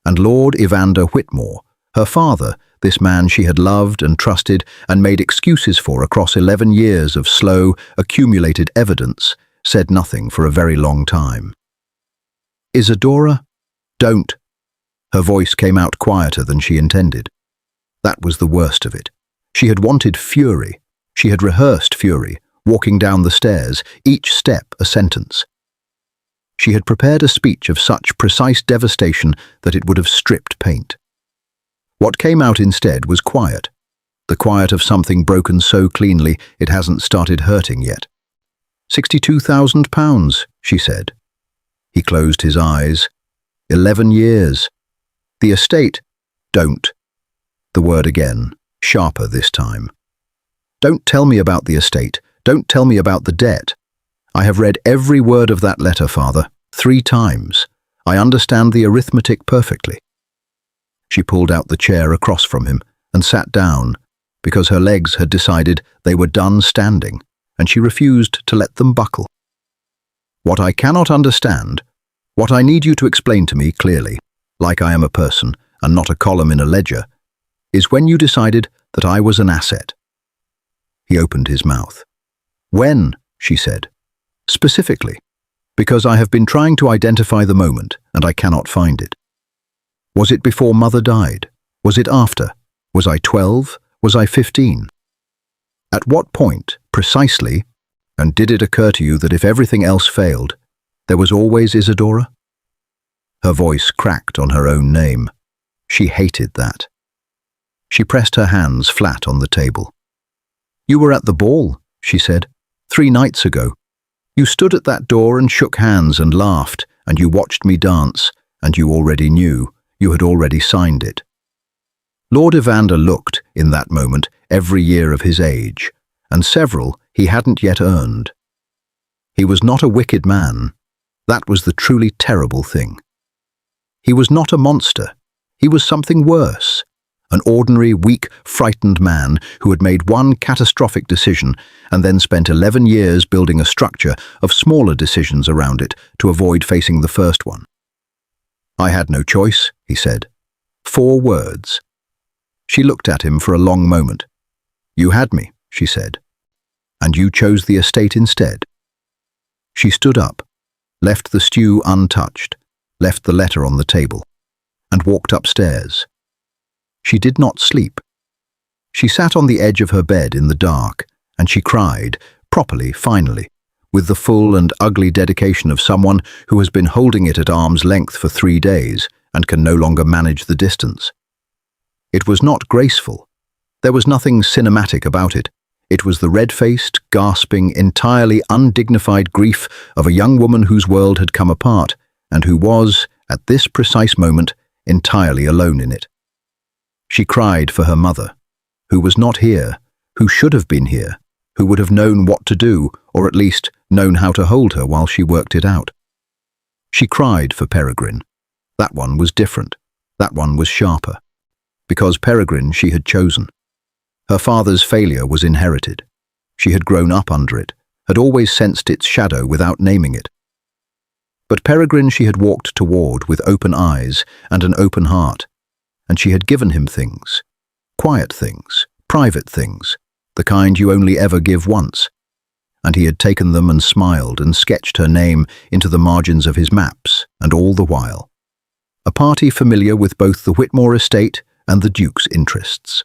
And Lord Evander Whitmore, her father, this man she had loved and trusted and made excuses for across 11 years of slow, accumulated evidence, said nothing for a very long time. Isadora, don't. Her voice came out quieter than she intended. That was the worst of it. She had wanted fury. She had rehearsed fury, walking down the stairs, each step a sentence. She had prepared a speech of such precise devastation that it would have stripped paint. What came out instead was quiet, the quiet of something broken so cleanly it hasn't started hurting yet. £62,000, she said. He closed his eyes. 11 years. The estate, don't. The word again, sharper this time. Don't tell me about the estate. Don't tell me about the debt. I have read every word of that letter, Father, 3 times. I understand the arithmetic perfectly. She pulled out the chair across from him and sat down because her legs had decided they were done standing, and she refused to let them buckle. What I cannot understand, what I need you to explain to me clearly, like I am a person and not a column in a ledger, is when you decided that I was an asset. He opened his mouth. When, she said. Specifically, because I have been trying to identify the moment and I cannot find it. Was it before Mother died? Was it after? Was I 12? Was I 15? At what point, precisely, and did it occur to you that if everything else failed, there was always Isadora? Her voice cracked on her own name. She hated that. She pressed her hands flat on the table. You were at the ball, she said, 3 nights ago. You stood at that door and shook hands and laughed, and you watched me dance, and you already knew, you had already signed it. Lord Evander looked, in that moment, every year of his age, and several he hadn't yet earned. He was not a wicked man. That was the truly terrible thing. He was not a monster. He was something worse. An ordinary, weak, frightened man who had made one catastrophic decision and then spent 11 years building a structure of smaller decisions around it to avoid facing the first one. I had no choice, he said. 4 words. She looked at him for a long moment. You had me, she said. And you chose the estate instead. She stood up, left the stew untouched, left the letter on the table, and walked upstairs. She did not sleep. She sat on the edge of her bed in the dark, and she cried, properly, finally, with the full and ugly dedication of someone who has been holding it at arm's length for 3 days and can no longer manage the distance. It was not graceful. There was nothing cinematic about it. It was the red-faced, gasping, entirely undignified grief of a young woman whose world had come apart and who was, at this precise moment, entirely alone in it. She cried for her mother, who was not here, who should have been here, who would have known what to do, or at least known how to hold her while she worked it out. She cried for Peregrine. That one was different. That one was sharper. Because Peregrine she had chosen. Her father's failure was inherited. She had grown up under it, had always sensed its shadow without naming it. But Peregrine she had walked toward with open eyes and an open heart, and she had given him things, quiet things, private things, the kind you only ever give once, and he had taken them and smiled and sketched her name into the margins of his maps, and all the while, a party familiar with both the Whitmore estate and the Duke's interests.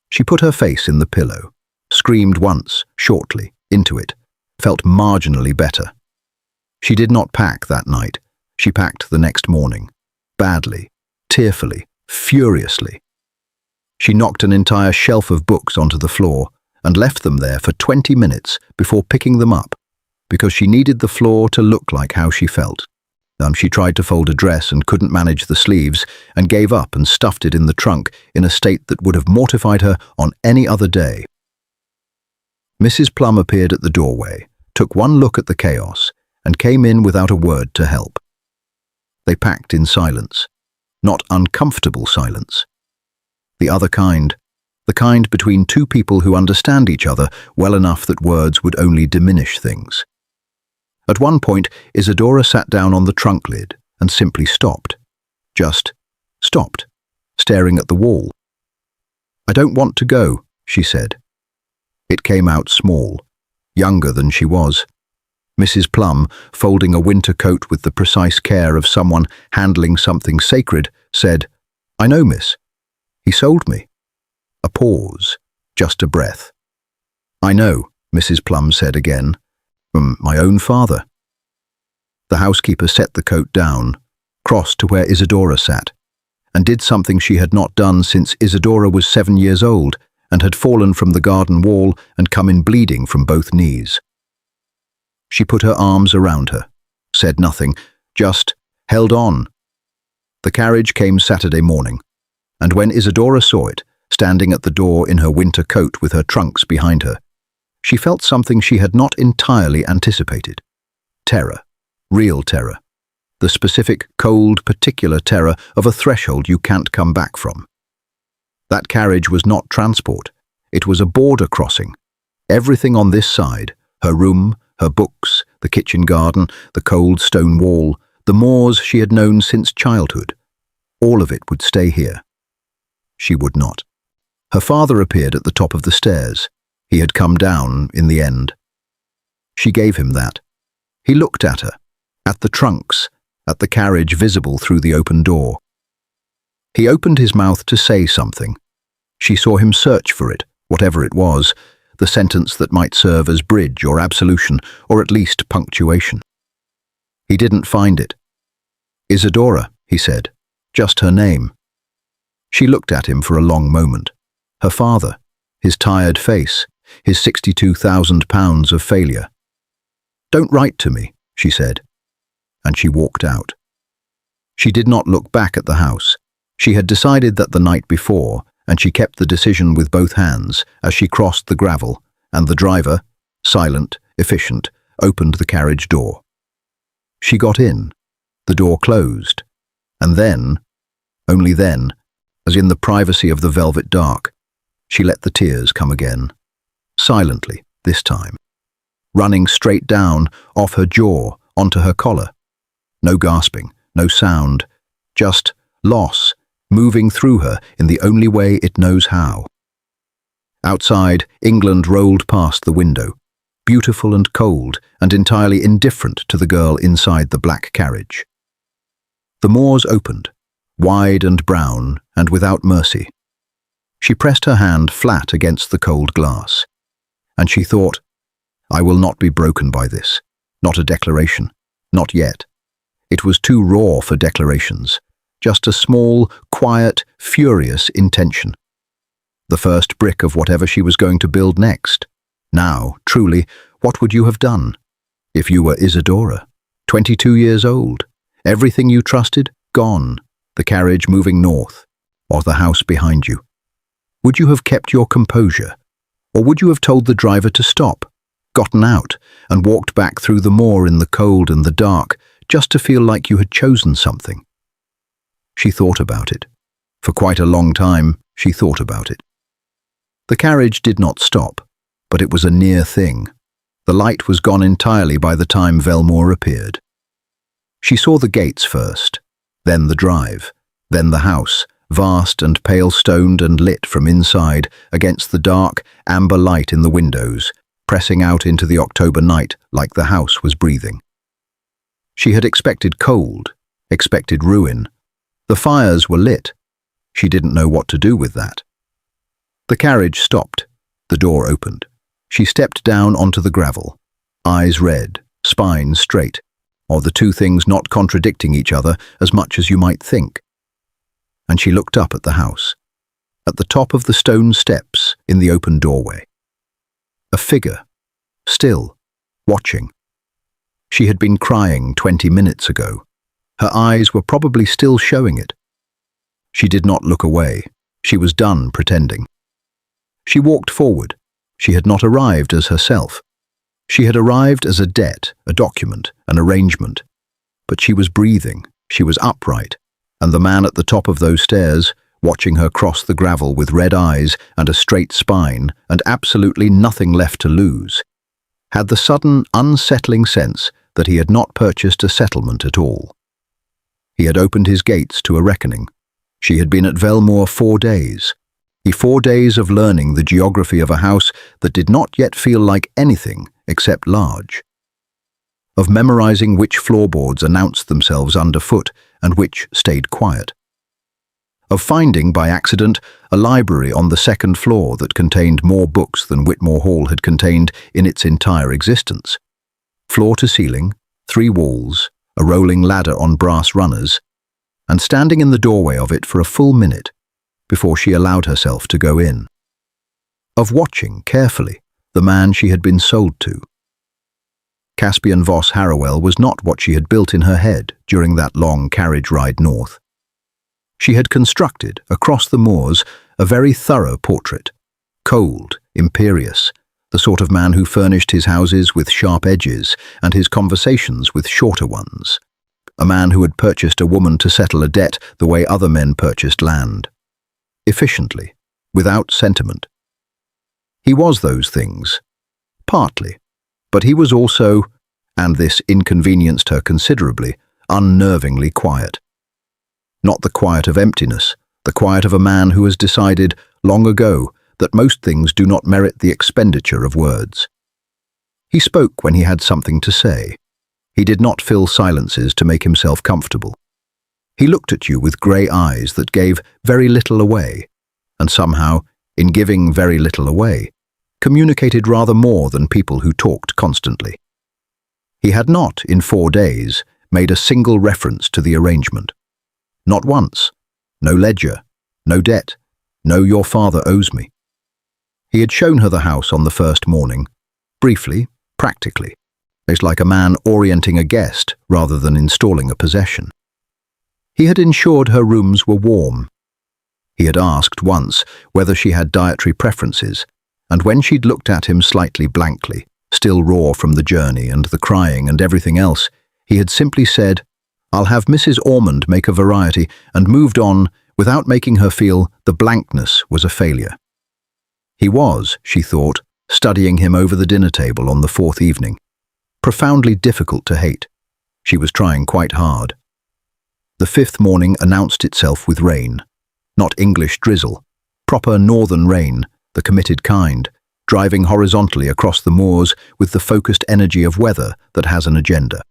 She put her face in the pillow, screamed once, shortly, into it, felt marginally better. She did not pack that night. She packed the next morning, badly, tearfully, furiously. She knocked an entire shelf of books onto the floor and left them there for 20 minutes before picking them up, because she needed the floor to look like how she felt. She tried to fold a dress and couldn't manage the sleeves and gave up and stuffed it in the trunk in a state that would have mortified her on any other day. Mrs. Plum appeared at the doorway, took one look at the chaos, and came in without a word to help. They packed in silence, not uncomfortable silence. The other kind, the kind between two people who understand each other well enough that words would only diminish things. At one point, Isadora sat down on the trunk lid and simply stopped. Just stopped, staring at the wall. "I don't want to go," she said. It came out small, younger than she was. Mrs. Plum, folding a winter coat with the precise care of someone handling something sacred, said, "I know, miss. He sold me." A pause, just a breath. "I know," Mrs. Plum said again. "My own father." The housekeeper set the coat down, crossed to where Isadora sat, and did something she had not done since Isadora was 7 years old and had fallen from the garden wall and come in bleeding from both knees. She put her arms around her, said nothing, just held on. The carriage came Saturday morning, and when Isadora saw it, standing at the door in her winter coat with her trunks behind her, she felt something she had not entirely anticipated. Terror, real terror. The specific, cold, particular terror of a threshold you can't come back from. That carriage was not transport. It was a border crossing. Everything on this side, her room, her books, the kitchen garden, the cold stone wall, the moors she had known since childhood, all of it would stay here. She would not. Her father appeared at the top of the stairs. He had come down in the end. She gave him that. He looked at her, at the trunks, at the carriage visible through the open door. He opened his mouth to say something. She saw him search for it, whatever it was, the sentence that might serve as bridge or absolution, or at least punctuation. He didn't find it. "Isadora," he said, just her name. She looked at him for a long moment. Her father, his tired face, his 62,000 pounds of failure. "Don't write to me," she said, and she walked out. She did not look back at the house. She had decided that the night before, and she kept the decision with both hands as she crossed the gravel, and the driver, silent, efficient, opened the carriage door. She got in. The door closed. And then, only then, as in the privacy of the velvet dark, she let the tears come again. Silently, this time. Running straight down, off her jaw, onto her collar. No gasping, no sound, just loss, moving through her in the only way it knows how. Outside, England rolled past the window, beautiful and cold and entirely indifferent to the girl inside the black carriage. The moors opened, wide and brown and without mercy. She pressed her hand flat against the cold glass, and she thought, I will not be broken by this. Not a declaration. Not yet. It was too raw for declarations. Just a small, quiet, furious intention. The first brick of whatever she was going to build next. Now, truly, what would you have done? If you were Isadora, 22 years old, everything you trusted, gone, the carriage moving north, or the house behind you. Would you have kept your composure? Or would you have told the driver to stop, gotten out, and walked back through the moor in the cold and the dark, just to feel like you had chosen something? She thought about it. For quite a long time, she thought about it. The carriage did not stop, but it was a near thing. The light was gone entirely by the time Velmoor appeared. She saw the gates first, then the drive, then the house, vast and pale-stoned and lit from inside against the dark, amber light in the windows, pressing out into the October night like the house was breathing. She had expected cold, expected ruin. The fires were lit. She didn't know what to do with that. The carriage stopped. The door opened. She stepped down onto the gravel, eyes red, spine straight, or the two things not contradicting each other as much as you might think. And she looked up at the house, at the top of the stone steps in the open doorway. A figure, still, watching. She had been crying 20 minutes ago. Her eyes were probably still showing it. She did not look away. She was done pretending. She walked forward. She had not arrived as herself. She had arrived as a debt, a document, an arrangement. But she was breathing, she was upright, and the man at the top of those stairs, watching her cross the gravel with red eyes and a straight spine and absolutely nothing left to lose, had the sudden, unsettling sense that he had not purchased a settlement at all. He had opened his gates to a reckoning. She had been at Velmoor 4 days. 4 days of learning the geography of a house that did not yet feel like anything except large. Of memorizing which floorboards announced themselves underfoot and which stayed quiet. Of finding, by accident, a library on the 2nd floor that contained more books than Whitmore Hall had contained in its entire existence. Floor to ceiling, 3 walls, a rolling ladder on brass runners, and standing in the doorway of it for a full minute before she allowed herself to go in. Of watching, carefully, the man she had been sold to. Caspian Voss-Harrowell was not what she had built in her head during that long carriage ride north. She had constructed, across the moors, a very thorough portrait. Cold, imperious, the sort of man who furnished his houses with sharp edges and his conversations with shorter ones. A man who had purchased a woman to settle a debt the way other men purchased land. Efficiently, without sentiment. He was those things, partly, but he was also, and this inconvenienced her considerably, unnervingly quiet. Not the quiet of emptiness, the quiet of a man who has decided, long ago, that most things do not merit the expenditure of words. He spoke when he had something to say. He did not fill silences to make himself comfortable. He looked at you with grey eyes that gave very little away, and somehow, in giving very little away, communicated rather more than people who talked constantly. He had not, in 4 days, made a single reference to the arrangement. Not once. No ledger, no debt, no your father owes me. He had shown her the house on the first morning, briefly, practically. It's like a man orienting a guest rather than installing a possession. He had ensured her rooms were warm. He had asked once whether she had dietary preferences, and when she'd looked at him slightly blankly, still raw from the journey and the crying and everything else, he had simply said, "I'll have Mrs. Ormond make a variety," and moved on without making her feel the blankness was a failure. He was, she thought, studying him over the dinner table on the 4th evening. Profoundly difficult to hate. She was trying quite hard. The 5th morning announced itself with rain. Not English drizzle. Proper northern rain, the committed kind, driving horizontally across the moors with the focused energy of weather that has an agenda.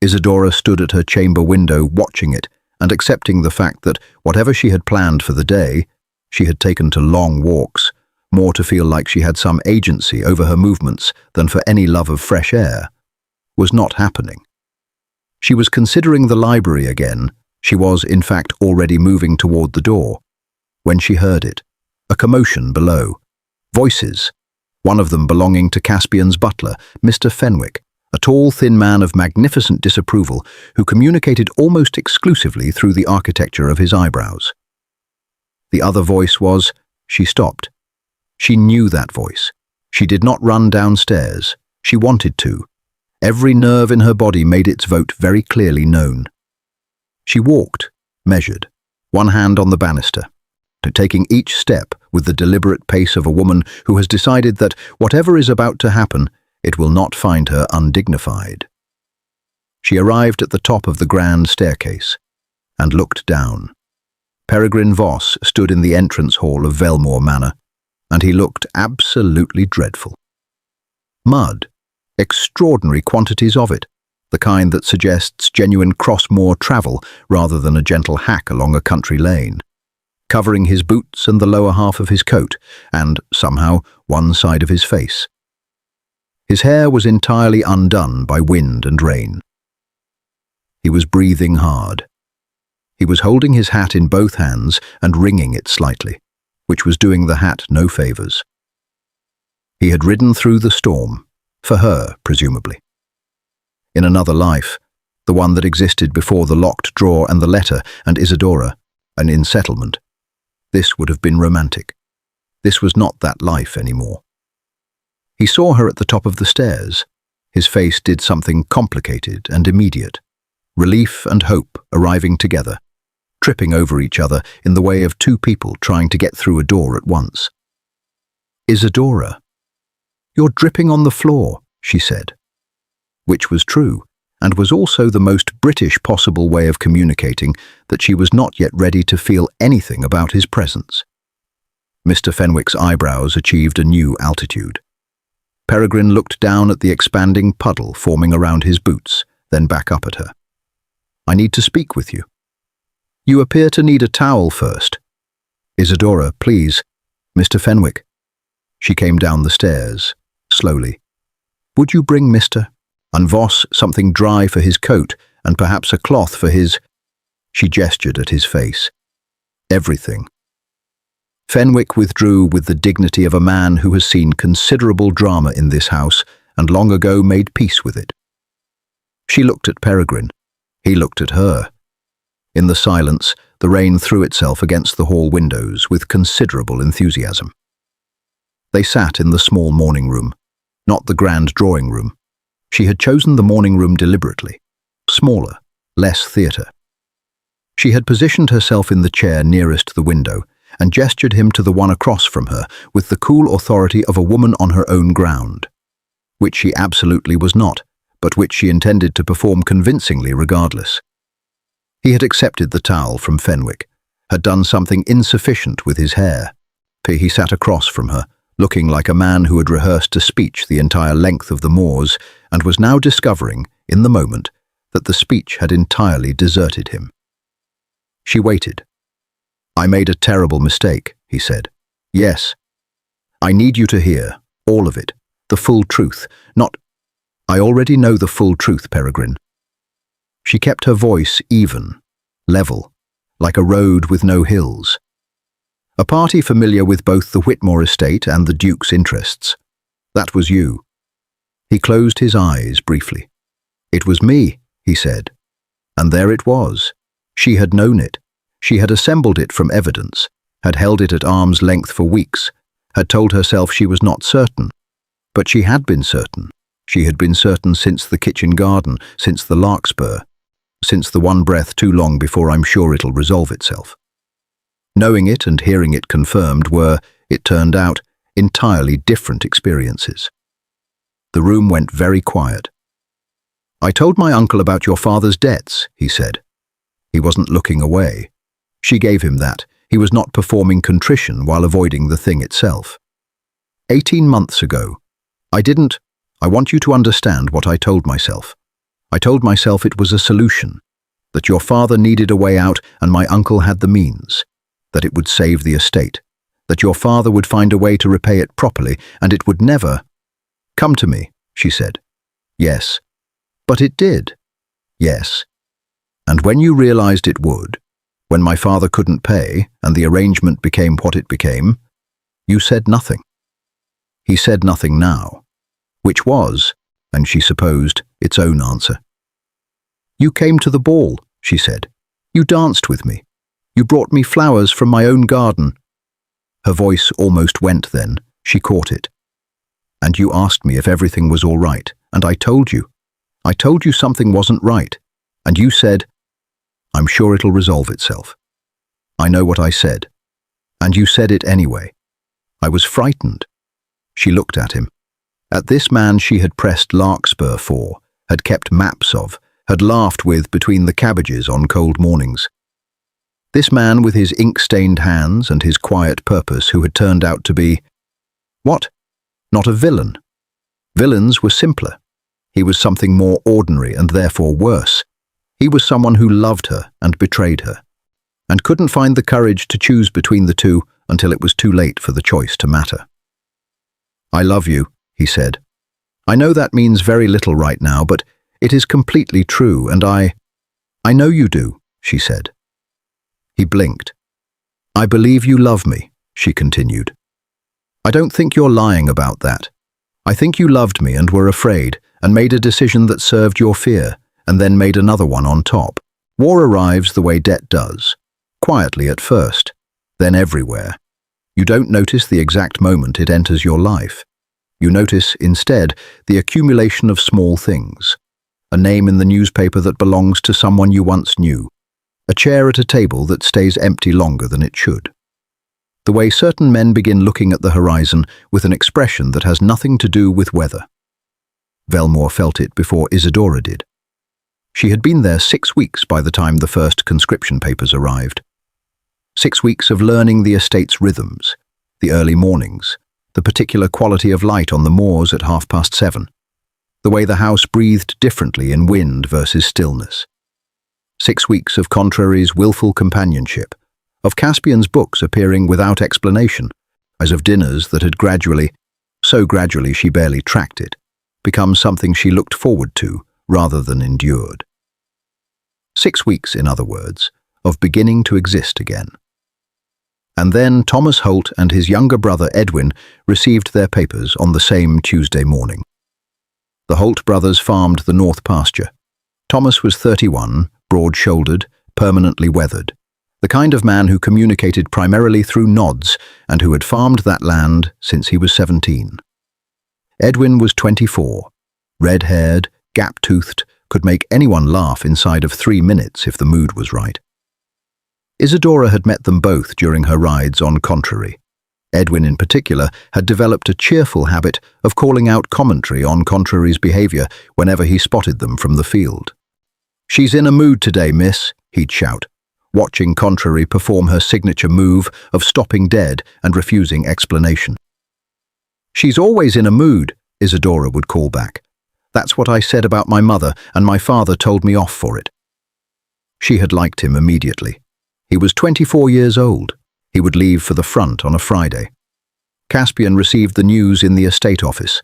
Isadora stood at her chamber window watching it, and accepting the fact that whatever she had planned for the day, she had taken to long walks, more to feel like she had some agency over her movements than for any love of fresh air, was not happening. She was considering the library again. She was, in fact, already moving toward the door, when she heard it, a commotion below. Voices, one of them belonging to Caspian's butler, Mr. Fenwick, a tall, thin man of magnificent disapproval who communicated almost exclusively through the architecture of his eyebrows. The other voice was, she stopped. She knew that voice. She did not run downstairs. She wanted to. Every nerve in her body made its vote very clearly known. She walked, measured, one hand on the banister, taking each step with the deliberate pace of a woman who has decided that whatever is about to happen, it will not find her undignified. She arrived at the top of the grand staircase and looked down. Peregrine Voss stood in the entrance hall of Velmoor Manor, and he looked absolutely dreadful. Mud, extraordinary quantities of it, the kind that suggests genuine cross-moor travel rather than a gentle hack along a country lane, covering his boots and the lower half of his coat, and, somehow, one side of his face. His hair was entirely undone by wind and rain. He was breathing hard. He was holding his hat in both hands and wringing it slightly, which was doing the hat no favours. He had ridden through the storm, for her, presumably. In another life, the one that existed before the locked drawer and the letter and Isadora, and in settlement, this would have been romantic. This was not that life anymore. He saw her at the top of the stairs. His face did something complicated and immediate. Relief and hope arriving together, tripping over each other in the way of two people trying to get through a door at once. "Isadora, you're dripping on the floor," she said. Which was true, and was also the most British possible way of communicating that she was not yet ready to feel anything about his presence. Mr. Fenwick's eyebrows achieved a new altitude. Peregrine looked down at the expanding puddle forming around his boots, then back up at her. "I need to speak with you. You appear to need a towel first. Isadora, please. Mr. Fenwick." She came down the stairs, slowly. "Would you bring Mr. Voss something dry for his coat, and perhaps a cloth for his—" She gestured at his face. "Everything." Fenwick withdrew with the dignity of a man who has seen considerable drama in this house and long ago made peace with it. She looked at Peregrine. He looked at her. In the silence, the rain threw itself against the hall windows with considerable enthusiasm. They sat in the small morning room, not the grand drawing room. She had chosen the morning room deliberately. Smaller, less theatre. She had positioned herself in the chair nearest the window and gestured him to the one across from her with the cool authority of a woman on her own ground, which she absolutely was not, but which she intended to perform convincingly regardless. He had accepted the towel from Fenwick, had done something insufficient with his hair. He sat across from her, looking like a man who had rehearsed a speech the entire length of the moors and was now discovering, in the moment, that the speech had entirely deserted him. She waited. "I made a terrible mistake," he said. "Yes. I need you to hear, all of it, the full truth, not—" "I already know the full truth, Peregrine." She kept her voice even, level, like a road with no hills. A party familiar with both the Whitmore estate and the Duke's interests. That was you. He closed his eyes briefly. "It was me," he said. And there it was. She had known it. She had assembled it from evidence, had held it at arm's length for weeks, had told herself she was not certain. But she had been certain. She had been certain since the kitchen garden, since the larkspur, since the one breath too long before I'm sure it'll resolve itself. Knowing it and hearing it confirmed were, it turned out, entirely different experiences. The room went very quiet. "I told my uncle about your father's debts," he said. He wasn't looking away. She gave him that. He was not performing contrition while avoiding the thing itself. 18 months ago. I want you to understand what I told myself. I told myself it was a solution. That your father needed a way out and my uncle had the means. That it would save the estate. That your father would find a way to repay it properly, and it would never— Come to me, she said. Yes. But it did. Yes. And when you realized it would, when my father couldn't pay and the arrangement became what it became, you said nothing. He said nothing now, which was, and she supposed, its own answer. You came to the ball, she said. You danced with me. You brought me flowers from my own garden. Her voice almost went then. She caught it. And you asked me if everything was all right, and I told you. I told you something wasn't right, and you said, I'm sure it'll resolve itself. I know what I said. And you said it anyway. I was frightened. She looked at him. At this man she had pressed larkspur for, had kept maps of, had laughed with between the cabbages on cold mornings. This man with his ink-stained hands and his quiet purpose who had turned out to be— What? Not a villain. Villains were simpler. He was something more ordinary and therefore worse. He was someone who loved her and betrayed her, and couldn't find the courage to choose between the two until it was too late for the choice to matter. I love you, he said. I know that means very little right now, but it is completely true, and I know you do, she said. He blinked. I believe you love me, she continued. I don't think you're lying about that. I think you loved me and were afraid, and made a decision that served your fear, and then made another one on top. War arrives the way debt does. Quietly at first, then everywhere. You don't notice the exact moment it enters your life. You notice, instead, the accumulation of small things. A name in the newspaper that belongs to someone you once knew. A chair at a table that stays empty longer than it should. The way certain men begin looking at the horizon with an expression that has nothing to do with weather. Velmoor felt it before Isadora did. She had been there 6 weeks by the time the first conscription papers arrived. 6 weeks of learning the estate's rhythms, the early mornings, the particular quality of light on the moors at 7:30, the way the house breathed differently in wind versus stillness. 6 weeks of Contrary's willful companionship, of Caspian's books appearing without explanation, as of dinners that had gradually, so gradually she barely tracked it, become something she looked forward to rather than endured. 6 weeks, in other words, of beginning to exist again. And then Thomas Holt and his younger brother Edwin received their papers on the same Tuesday morning. The Holt brothers farmed the North Pasture. Thomas was 31, broad-shouldered, permanently weathered, the kind of man who communicated primarily through nods and who had farmed that land since he was 17. Edwin was 24, red-haired, gap-toothed, could make anyone laugh inside of 3 minutes if the mood was right. Isadora had met them both during her rides on Contrary. Edwin in particular had developed a cheerful habit of calling out commentary on Contrary's behavior whenever he spotted them from the field. "She's in a mood today, miss," he'd shout, watching Contrary perform her signature move of stopping dead and refusing explanation. "She's always in a mood," Isadora would call back. "That's what I said about my mother, and my father told me off for it." She had liked him immediately. He was 24 years old. He would leave for the front on a Friday. Caspian received the news in the estate office.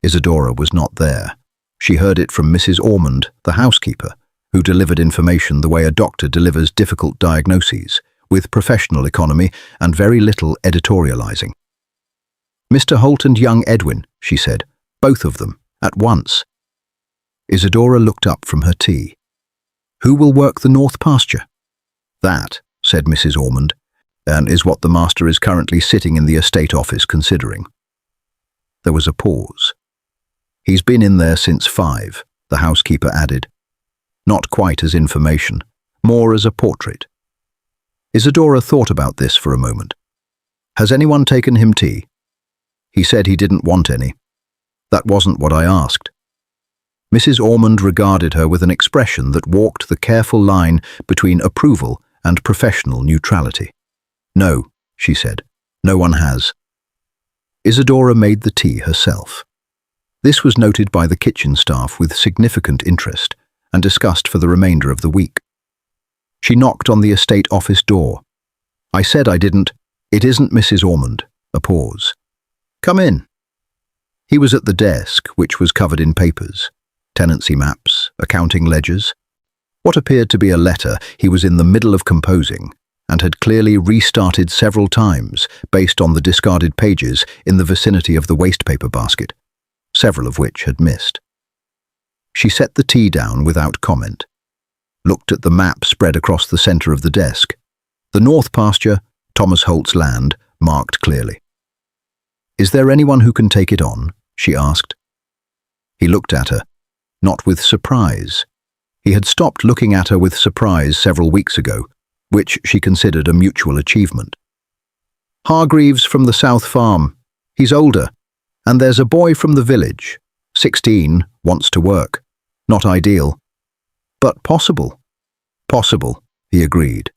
Isadora was not there. She heard it from Mrs. Ormond, the housekeeper, who delivered information the way a doctor delivers difficult diagnoses, with professional economy and very little editorializing. "Mr. Holt and young Edwin," she said, "both of them, at once." Isadora looked up from her tea. "Who will work the North Pasture?" "That," said Mrs. Ormond, "and is what the master is currently sitting in the estate office considering." There was a pause. "He's been in there since 5, the housekeeper added. Not quite as information, more as a portrait. Isadora thought about this for a moment. "Has anyone taken him tea?" "He said he didn't want any." "That wasn't what I asked." Mrs. Ormond regarded her with an expression that walked the careful line between approval and professional neutrality. "No," she said, "no one has." Isadora made the tea herself. This was noted by the kitchen staff with significant interest and discussed for the remainder of the week. She knocked on the estate office door. "I said I didn't." "It isn't Mrs. Ormond." A pause. "Come in." He was at the desk, which was covered in papers, tenancy maps, accounting ledgers. What appeared to be a letter he was in the middle of composing, and had clearly restarted several times based on the discarded pages in the vicinity of the wastepaper basket, several of which had missed. She set the tea down without comment, looked at the map spread across the centre of the desk. The north pasture, Thomas Holt's land, marked clearly. "Is there anyone who can take it on?" she asked. He looked at her, not with surprise. He had stopped looking at her with surprise several weeks ago, which she considered a mutual achievement. "Hargreaves from the South Farm. He's older. And there's a boy from the village. 16, wants to work. Not ideal. But possible." "Possible," he agreed.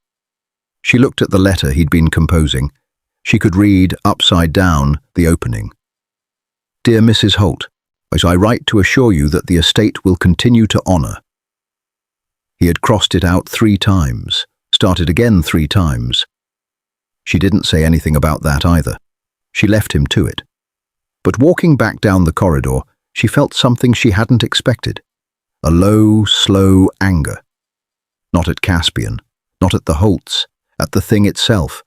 She looked at the letter he'd been composing. She could read, upside down, the opening. "Dear Mrs. Holt, as I write to assure you that the estate will continue to honour." He had crossed it out 3 times, started again 3 times. She didn't say anything about that either. She left him to it. But walking back down the corridor, she felt something she hadn't expected. A low, slow anger. Not at Caspian, not at the Holts, at the thing itself.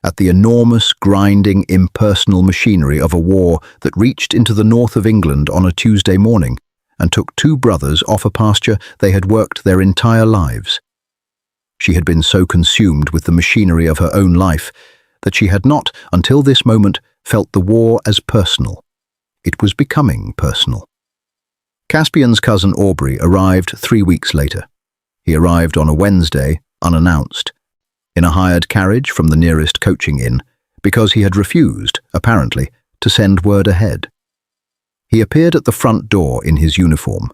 At the enormous, grinding, impersonal machinery of a war that reached into the north of England on a Tuesday morning and took 2 brothers off a pasture they had worked their entire lives. She had been so consumed with the machinery of her own life that she had not, until this moment, felt the war as personal. It was becoming personal. Caspian's cousin Aubrey arrived 3 weeks later. He arrived on a Wednesday, unannounced, in a hired carriage from the nearest coaching inn, because he had refused, apparently, to send word ahead. He appeared at the front door in his uniform,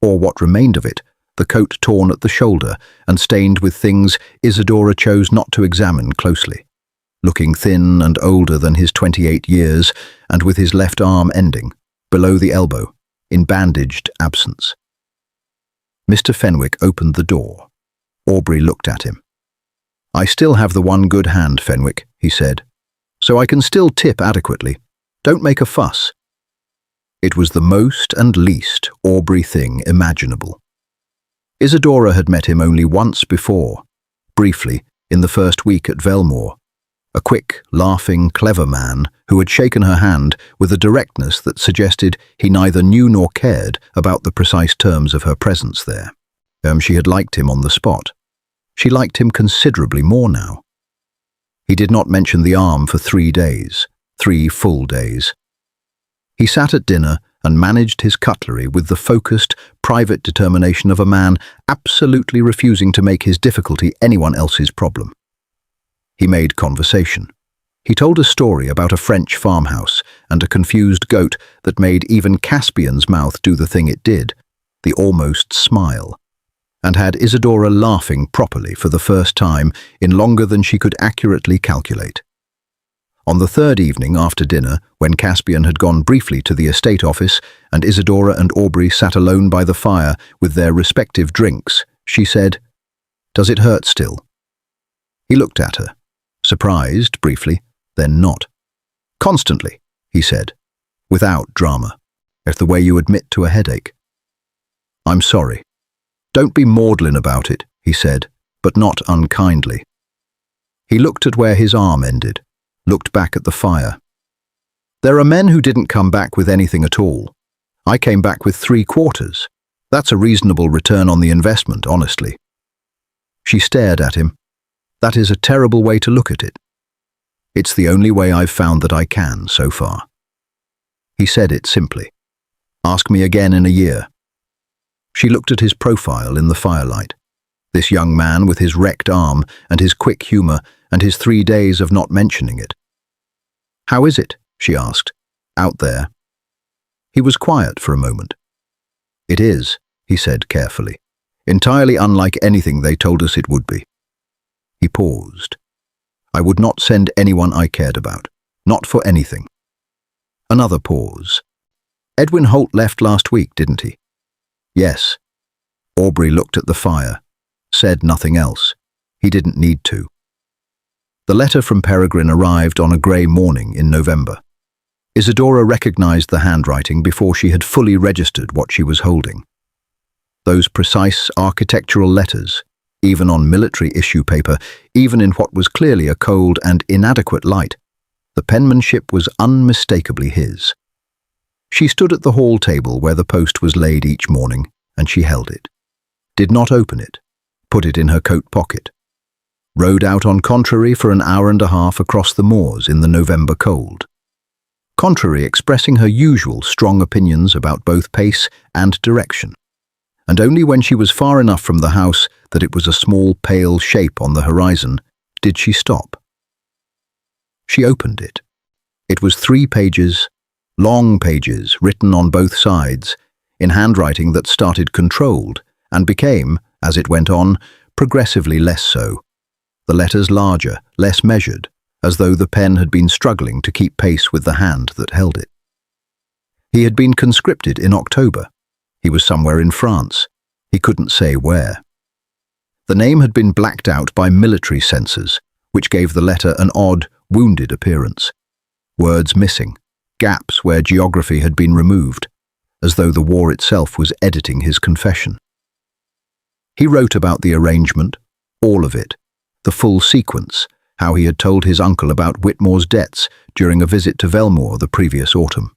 or what remained of it, the coat torn at the shoulder and stained with things Isadora chose not to examine closely, looking thin and older than his 28 years and with his left arm ending, below the elbow, in bandaged absence. Mr. Fenwick opened the door. Aubrey looked at him. "I still have the one good hand, Fenwick," he said, "so I can still tip adequately. Don't make a fuss." It was the most and least Aubrey thing imaginable. Isadora had met him only once before, briefly, in the first week at Velmoor. A quick, laughing, clever man who had shaken her hand with a directness that suggested he neither knew nor cared about the precise terms of her presence there. She had liked him on the spot. She liked him considerably more now. He did not mention the arm for 3 days, 3 full days. He sat at dinner and managed his cutlery with the focused, private determination of a man absolutely refusing to make his difficulty anyone else's problem. He made conversation. He told a story about a French farmhouse and a confused goat that made even Caspian's mouth do the thing it did, the almost smile, and had Isadora laughing properly for the first time in longer than she could accurately calculate. On the 3rd evening after dinner, when Caspian had gone briefly to the estate office and Isadora and Aubrey sat alone by the fire with their respective drinks, she said, "Does it hurt still?" He looked at her, surprised briefly, then not. "Constantly," he said, without drama, "if the way you admit to a headache." "I'm sorry." "Don't be maudlin about it," he said, but not unkindly. He looked at where his arm ended, looked back at the fire. "There are men who didn't come back with anything at all. I came back with 3/4. That's a reasonable return on the investment, honestly." She stared at him. "That is a terrible way to look at it." "It's the only way I've found that I can so far." He said it simply. "Ask me again in a year." She looked at his profile in the firelight. This young man with his wrecked arm and his quick humour and his 3 days of not mentioning it. "How is it?" she asked. "Out there?" He was quiet for a moment. "It is," he said carefully, "entirely unlike anything they told us it would be." He paused. "I would not send anyone I cared about. Not for anything." Another pause. "Edwin Holt left last week, didn't he?" "Yes." Aubrey looked at the fire, said nothing else. He didn't need to. The letter from Peregrine arrived on a grey morning in November. Isadora recognized the handwriting before she had fully registered what she was holding. Those precise architectural letters, even on military issue paper, even in what was clearly a cold and inadequate light, the penmanship was unmistakably his. She stood at the hall table where the post was laid each morning, and she held it. Did not open it, put it in her coat pocket. Rode out on Contrary for an hour and a half across the moors in the November cold. Contrary expressing her usual strong opinions about both pace and direction. And only when she was far enough from the house that it was a small pale shape on the horizon did she stop. She opened it. It was 3 pages, long pages, written on both sides, in handwriting that started controlled and became, as it went on, progressively less so. The letters larger, less measured, as though the pen had been struggling to keep pace with the hand that held it. He had been conscripted in October. He was somewhere in France. He couldn't say where. The name had been blacked out by military censors, which gave the letter an odd, wounded appearance. Words missing, gaps where geography had been removed, as though the war itself was editing his confession. He wrote about the arrangement, all of it, the full sequence, how he had told his uncle about Whitmore's debts during a visit to Velmoor the previous autumn.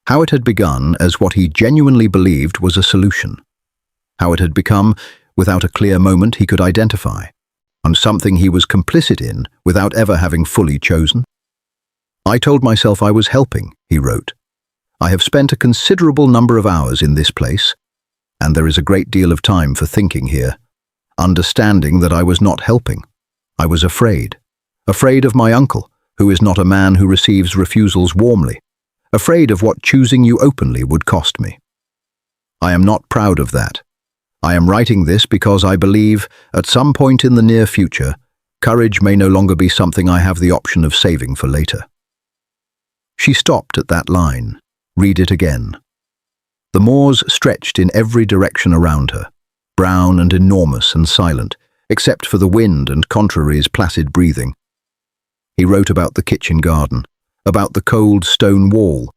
How it had begun as what he genuinely believed was a solution. How it had become, without a clear moment he could identify, on something he was complicit in without ever having fully chosen. I told myself I was helping, he wrote. I have spent a considerable number of hours in this place, and there is a great deal of time for thinking here, understanding that I was not helping. I was afraid of my uncle, who is not a man who receives refusals warmly, afraid of what choosing you openly would cost me. I am not proud of that. I am writing this because I believe, at some point in the near future, courage may no longer be something I have the option of saving for later. She stopped at that line. Read it again. The moors stretched in every direction around her, brown and enormous and silent, except for the wind and Contrary's placid breathing. He wrote about the kitchen garden, about the cold stone wall,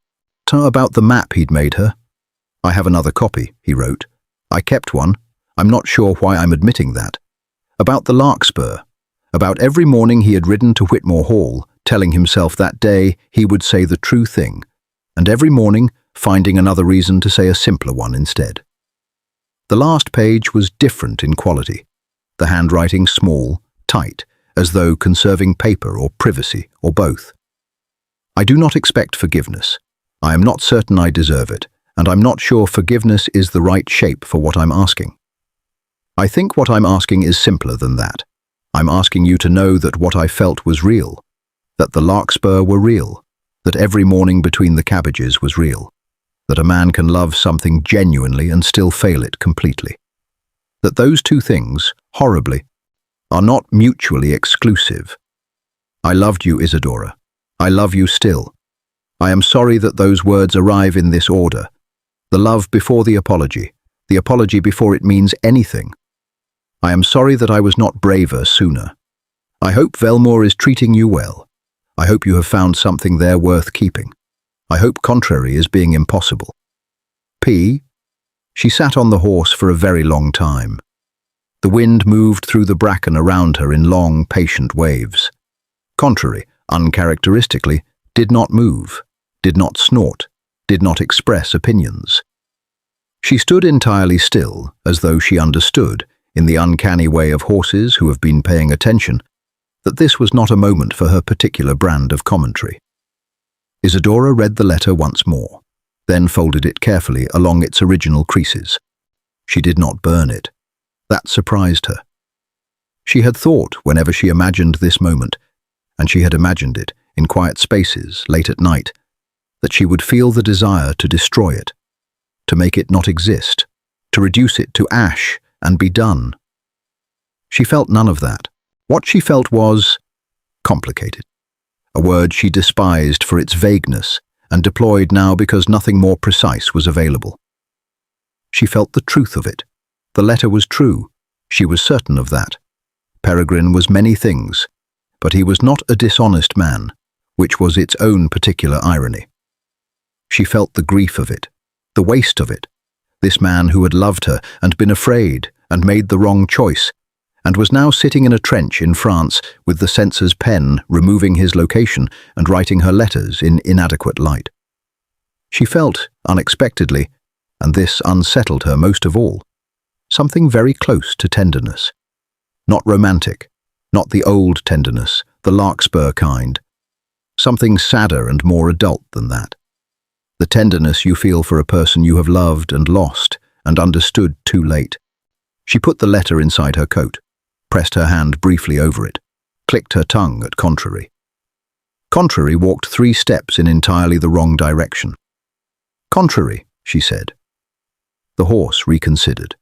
about the map he'd made her. I have another copy, he wrote. I kept one. I'm not sure why I'm admitting that. About the larkspur, about every morning he had ridden to Whitmore Hall, telling himself that day he would say the true thing, and every morning finding another reason to say a simpler one instead. The last page was different in quality, the handwriting small, tight, as though conserving paper or privacy or both. I do not expect forgiveness. I am not certain I deserve it, and I'm not sure forgiveness is the right shape for what I'm asking. I think what I'm asking is simpler than that. I'm asking you to know that what I felt was real, that the larkspur were real, that every morning between the cabbages was real, that a man can love something genuinely and still fail it completely, that those two things, horribly, are not mutually exclusive. I loved you, Isadora. I love you still. I am sorry that those words arrive in this order. The love before the apology before it means anything. I am sorry that I was not braver sooner. I hope Velmoor is treating you well. I hope you have found something there worth keeping. I hope Contrary is being impossible. P. She sat on the horse for a very long time. The wind moved through the bracken around her in long, patient waves. Contrary, uncharacteristically, did not move, did not snort, did not express opinions. She stood entirely still, as though she understood, in the uncanny way of horses who have been paying attention, that this was not a moment for her particular brand of commentary. Isadora read the letter once more, then folded it carefully along its original creases. She did not burn it. That surprised her. She had thought, whenever she imagined this moment, and she had imagined it in quiet spaces late at night, that she would feel the desire to destroy it, to make it not exist, to reduce it to ash and be done. She felt none of that. What she felt was complicated, a word she despised for its vagueness and deployed now because nothing more precise was available. She felt the truth of it. The letter was true. She was certain of that. Peregrine was many things, but he was not a dishonest man, which was its own particular irony. She felt the grief of it, the waste of it. This man who had loved her and been afraid and made the wrong choice, and was now sitting in a trench in France with the censor's pen removing his location and writing her letters in inadequate light. She felt, unexpectedly, and this unsettled her most of all, something very close to tenderness. Not romantic, not the old tenderness, the larkspur kind. Something sadder and more adult than that. The tenderness you feel for a person you have loved and lost and understood too late. She put the letter inside her coat, pressed her hand briefly over it, clicked her tongue at Contrary. Contrary walked 3 steps in entirely the wrong direction. "Contrary," she said. The horse reconsidered.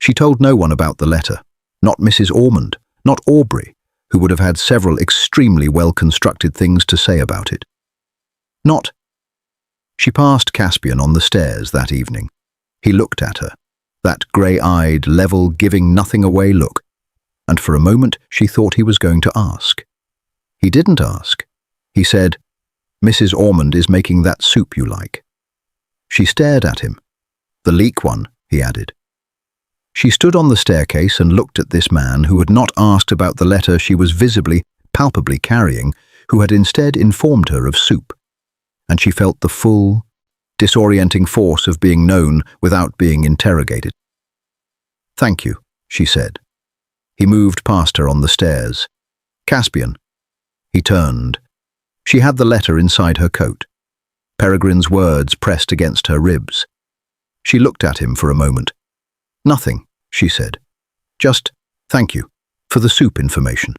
She told no one about the letter, not Mrs. Ormond, not Aubrey, who would have had several extremely well-constructed things to say about it. Not. She passed Caspian on the stairs that evening. He looked at her, that grey-eyed, level, giving nothing away look, and for a moment she thought he was going to ask. He didn't ask. He said, "Mrs. Ormond is making that soup you like." She stared at him. "The leek one," he added. She stood on the staircase and looked at this man who had not asked about the letter she was visibly, palpably carrying, who had instead informed her of soup. And she felt the full, disorienting force of being known without being interrogated. "Thank you," she said. He moved past her on the stairs. "Caspian." He turned. She had the letter inside her coat. Peregrine's words pressed against her ribs. She looked at him for a moment. "Nothing," she said. "Just thank you for the soup information."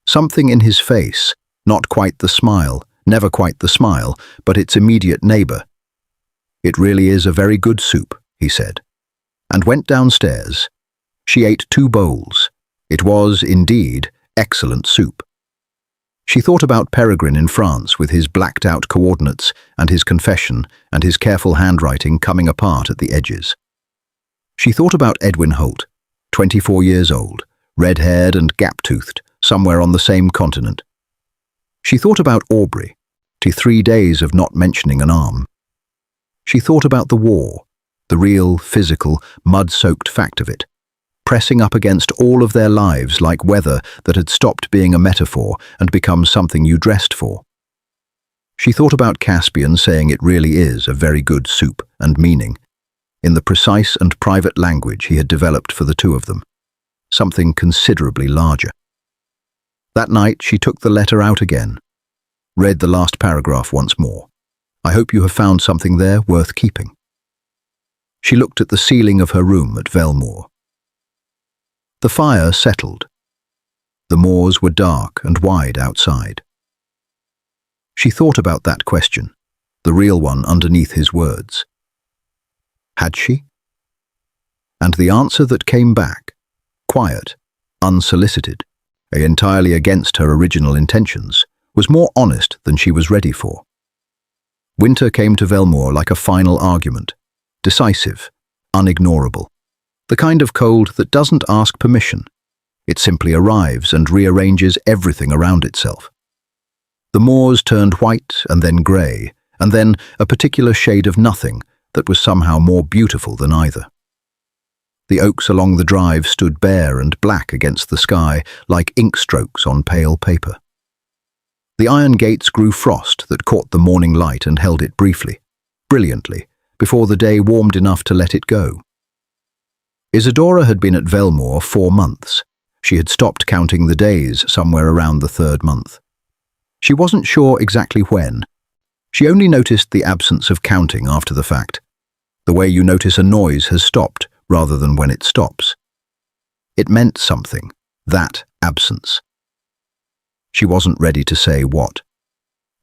Something in his face, not quite the smile, never quite the smile, but its immediate neighbour. "It really is a very good soup," he said, and went downstairs. She ate 2 bowls. It was, indeed, excellent soup. She thought about Peregrine in France with his blacked-out coordinates and his confession and his careful handwriting coming apart at the edges. She thought about Edwin Holt, 24 years old, red-haired and gap-toothed, somewhere on the same continent. She thought about Aubrey, to 3 days of not mentioning an arm. She thought about the war, the real, physical, mud-soaked fact of it, pressing up against all of their lives like weather that had stopped being a metaphor and become something you dressed for. She thought about Caspian saying it really is a very good soup and meaning, in the precise and private language he had developed for the 2 of them, something considerably larger. That night she took the letter out again, read the last paragraph once more. "I hope you have found something there worth keeping." She looked at the ceiling of her room at Velmoor. The fire settled. The moors were dark and wide outside. She thought about that question, the real one underneath his words. Had she? And the answer that came back, quiet, unsolicited, entirely against her original intentions, was more honest than she was ready for. Winter came to Velmoor like a final argument, decisive, unignorable. The kind of cold that doesn't ask permission. It simply arrives and rearranges everything around itself. The moors turned white and then grey, and then a particular shade of nothing that was somehow more beautiful than either. The oaks along the drive stood bare and black against the sky like ink strokes on pale paper. The iron gates grew frost that caught the morning light and held it briefly, brilliantly, before the day warmed enough to let it go. Isadora had been at Velmoor 4 months. She had stopped counting the days somewhere around the 3rd month. She wasn't sure exactly when. She only noticed the absence of counting after the fact. The way you notice a noise has stopped rather than when it stops. It meant something, that absence. She wasn't ready to say what.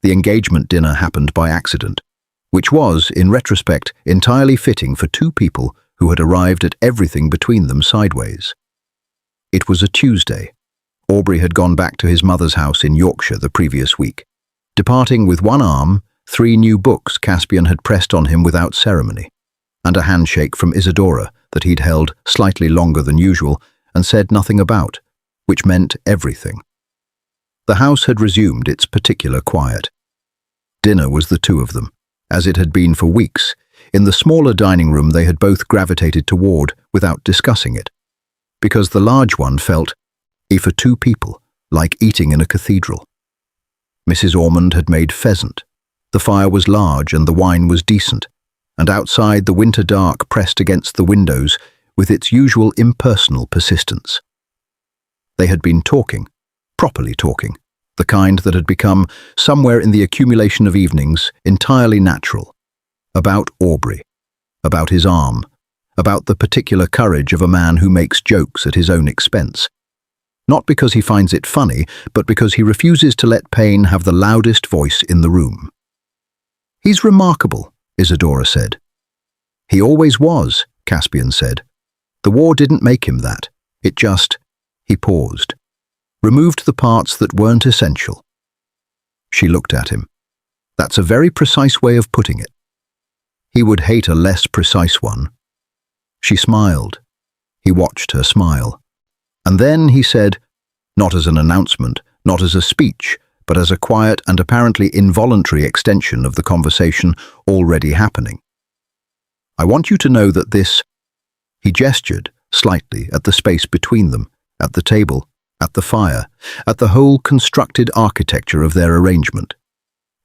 The engagement dinner happened by accident, which was, in retrospect, entirely fitting for 2 people who had arrived at everything between them sideways. It was a Tuesday. Aubrey had gone back to his mother's house in Yorkshire the previous week, departing with 1 arm, 3 new books Caspian had pressed on him without ceremony, and a handshake from Isadora that he'd held slightly longer than usual and said nothing about, which meant everything. The house had resumed its particular quiet. Dinner was the two of them, as it had been for weeks. In the smaller dining room they had both gravitated toward without discussing it, because the large one felt, for two people, like eating in a cathedral. Mrs. Ormond had made pheasant. The fire was large and the wine was decent, and outside the winter dark pressed against the windows with its usual impersonal persistence. They had been talking, properly talking, the kind that had become, somewhere in the accumulation of evenings, entirely natural. About Aubrey, about his arm, about the particular courage of a man who makes jokes at his own expense. Not because he finds it funny, but because he refuses to let pain have the loudest voice in the room. "He's remarkable," Isadora said. "He always was," Caspian said. "The war didn't make him that. It just—" He paused, removed the parts that weren't essential. She looked at him. "That's a very precise way of putting it." He would hate a less precise one. She smiled. He watched her smile. And then he said, not as an announcement, not as a speech, but as a quiet and apparently involuntary extension of the conversation already happening. "I want you to know that this—" He gestured, slightly, at the space between them, at the table, at the fire, at the whole constructed architecture of their arrangement,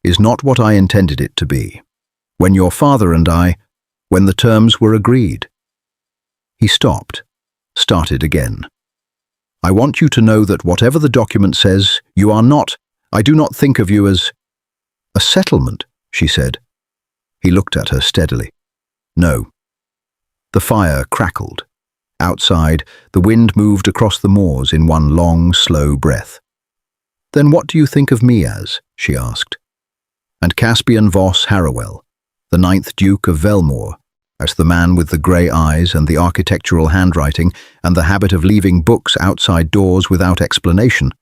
"is not what I intended it to be. When your father and when the terms were agreed." He stopped, started again. "I want you to know that whatever the document says, you are not— I do not think of you as—" "A settlement," she said. He looked at her steadily. "No." The fire crackled. Outside, the wind moved across the moors in one long, slow breath. "Then what do you think of me as?" she asked. And Caspian Voss-Harrowell, the 9th Duke of Velmoor, as the man with the grey eyes and the architectural handwriting and the habit of leaving books outside doors without explanation,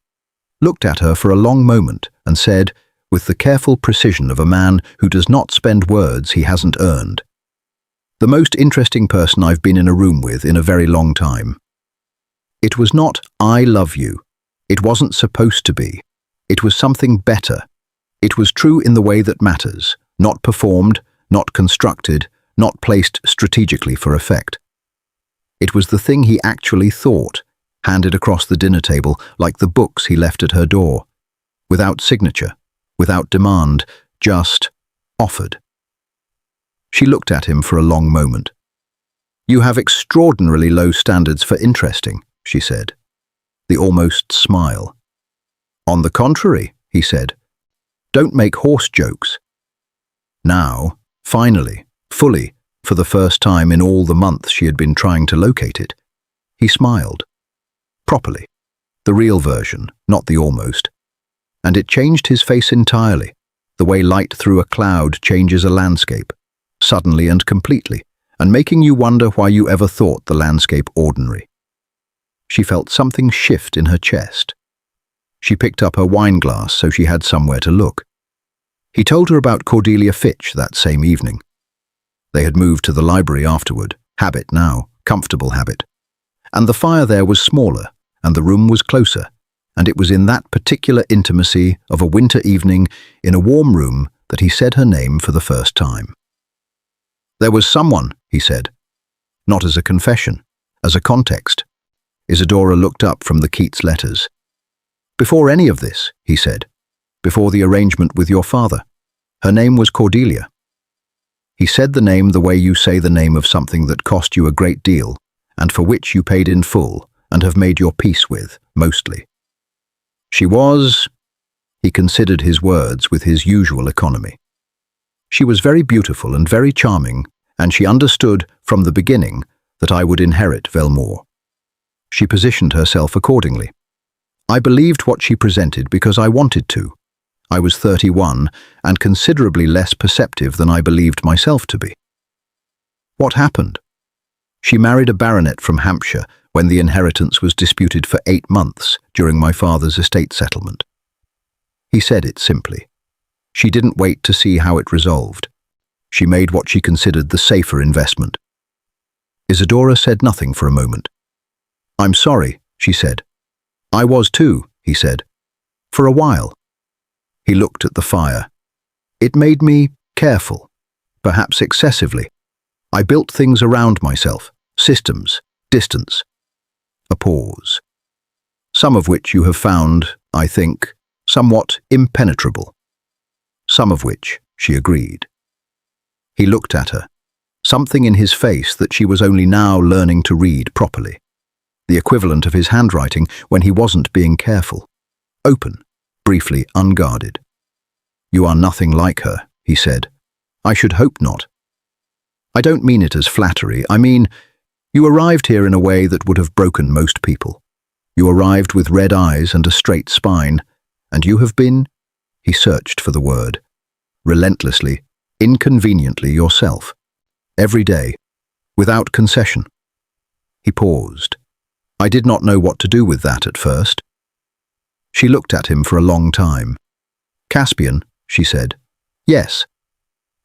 looked at her for a long moment and said, with the careful precision of a man who does not spend words he hasn't earned, "The most interesting person I've been in a room with in a very long time. It was not, 'I love you.' It wasn't supposed to be. It was something better. It was true in the way that matters, not performed, not constructed, not placed strategically for effect. It was the thing he actually thought, handed across the dinner table like the books he left at her door, without signature, without demand, just offered." She looked at him for a long moment. "You have extraordinarily low standards for interesting," she said, the almost smile. "On the contrary," he said, "don't make horse jokes." Now, finally, fully, for the first time in all the months she had been trying to locate it, he smiled. Properly. The real version, not the almost. And it changed his face entirely, the way light through a cloud changes a landscape, suddenly and completely, and making you wonder why you ever thought the landscape ordinary. She felt something shift in her chest. She picked up her wine glass so she had somewhere to look. He told her about Cordelia Fitch that same evening. They had moved to the library afterward, habit now, comfortable habit. And the fire there was smaller, and the room was closer, and it was in that particular intimacy of a winter evening in a warm room that he said her name for the first time. "There was someone," he said, not as a confession, as a context. Isadora looked up from the Keats letters. "Before any of this," he said, "before the arrangement with your father, her name was Cordelia." He said the name the way you say the name of something that cost you a great deal, and for which you paid in full and have made your peace with, mostly. She was— he considered his words with his usual economy. "She was very beautiful and very charming, and she understood from the beginning that I would inherit Velmoor. She positioned herself accordingly. I believed what she presented because I wanted to. I was 31 and considerably less perceptive than I believed myself to be. What happened? She married a baronet from Hampshire when the inheritance was disputed for 8 months during my father's estate settlement. He said it simply. She didn't wait to see how it resolved. She made what she considered the safer investment." Isadora said nothing for a moment. "I'm sorry," she said. "I was too," he said. "For a while." He looked at the fire. "It made me careful, perhaps excessively. I built things around myself, systems, distance." A pause. "Some of which you have found, I think, somewhat impenetrable." "Some of which," she agreed. He looked at her, something in his face that she was only now learning to read properly. The equivalent of his handwriting when he wasn't being careful. Open, briefly unguarded. "You are nothing like her," he said. "I should hope not. I don't mean it as flattery. I mean, you arrived here in a way that would have broken most people. You arrived with red eyes and a straight spine, and you have been," he searched for the word, "relentlessly, inconveniently yourself. Every day, without concession." He paused. "I did not know what to do with that at first." She looked at him for a long time. "Caspian," she said. "Yes.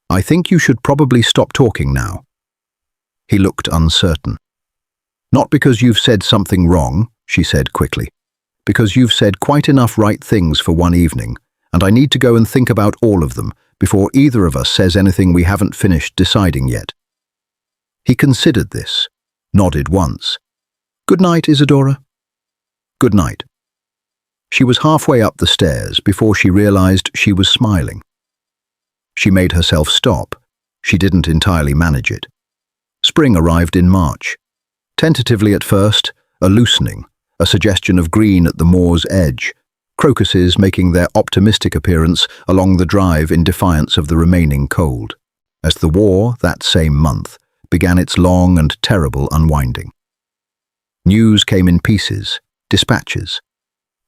I think you should probably stop talking now." He looked uncertain. "Not because you've said something wrong," she said quickly. "Because you've said quite enough right things for one evening, and I need to go and think about all of them before either of us says anything we haven't finished deciding yet." He considered this, nodded once. "Good night, Isadora." "Good night." She was halfway up the stairs before she realized she was smiling. She made herself stop. She didn't entirely manage it. Spring arrived in March. Tentatively at first, a loosening, a suggestion of green at the moor's edge, crocuses making their optimistic appearance along the drive in defiance of the remaining cold, as the war, that same month, began its long and terrible unwinding. News came in pieces, dispatches.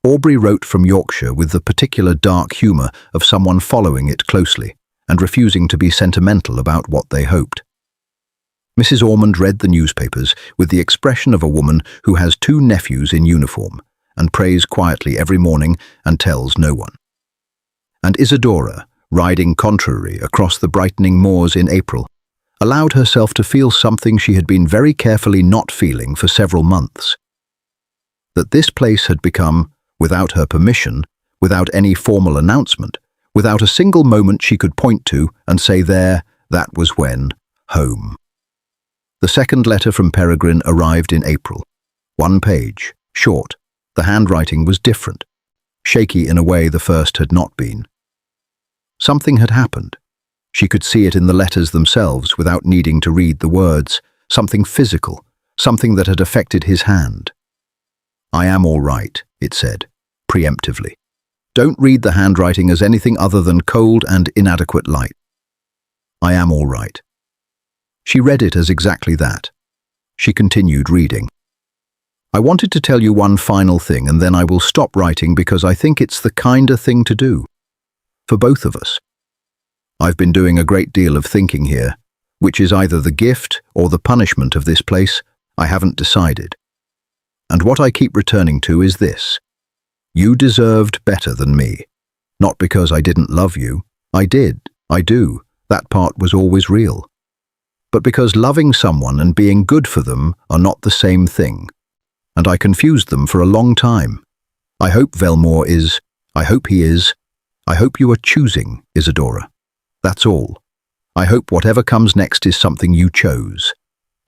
Aubrey wrote from Yorkshire with the particular dark humour of someone following it closely and refusing to be sentimental about what they hoped. Mrs. Ormond read the newspapers with the expression of a woman who has 2 nephews in uniform and prays quietly every morning and tells no one. And Isadora, riding contrary across the brightening moors in April, allowed herself to feel something she had been very carefully not feeling for several months. That this place had become, without her permission, without any formal announcement, without a single moment she could point to and say there, that was when, home. The second letter from Peregrine arrived in April. 1 page, short. The handwriting was different, shaky in a way the first had not been. Something had happened. She could see it in the letters themselves without needing to read the words, something physical, something that had affected his hand. "I am all right," it said, preemptively. "Don't read the handwriting as anything other than cold and inadequate light. I am all right." She read it as exactly that. She continued reading. "I wanted to tell you one final thing and then I will stop writing because I think it's the kinder thing to do. For both of us. I've been doing a great deal of thinking here, which is either the gift or the punishment of this place. I haven't decided. And what I keep returning to is this. You deserved better than me. Not because I didn't love you. I did. I do. That part was always real. But because loving someone and being good for them are not the same thing. And I confused them for a long time. I hope Velmoor is. I hope he is. I hope you are choosing, Isadora. That's all. I hope whatever comes next is something you chose.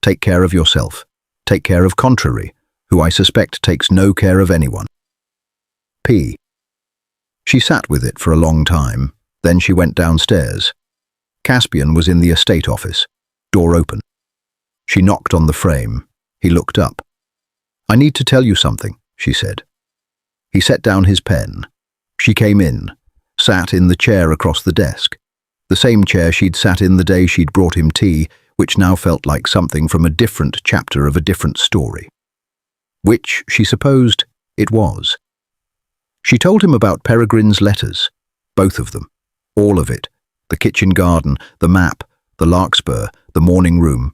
Take care of yourself. Take care of Contrary, who I suspect takes no care of anyone. P. She sat with it for a long time, then she went downstairs. Caspian was in the estate office, door open. She knocked on the frame. He looked up. "I need to tell you something," she said. He set down his pen. She came in, sat in the chair across the desk, the same chair she'd sat in the day she'd brought him tea, which now felt like something from a different chapter of a different story. Which, she supposed, it was. She told him about Peregrine's letters, both of them, all of it, the kitchen garden, the map, the larkspur, the morning room,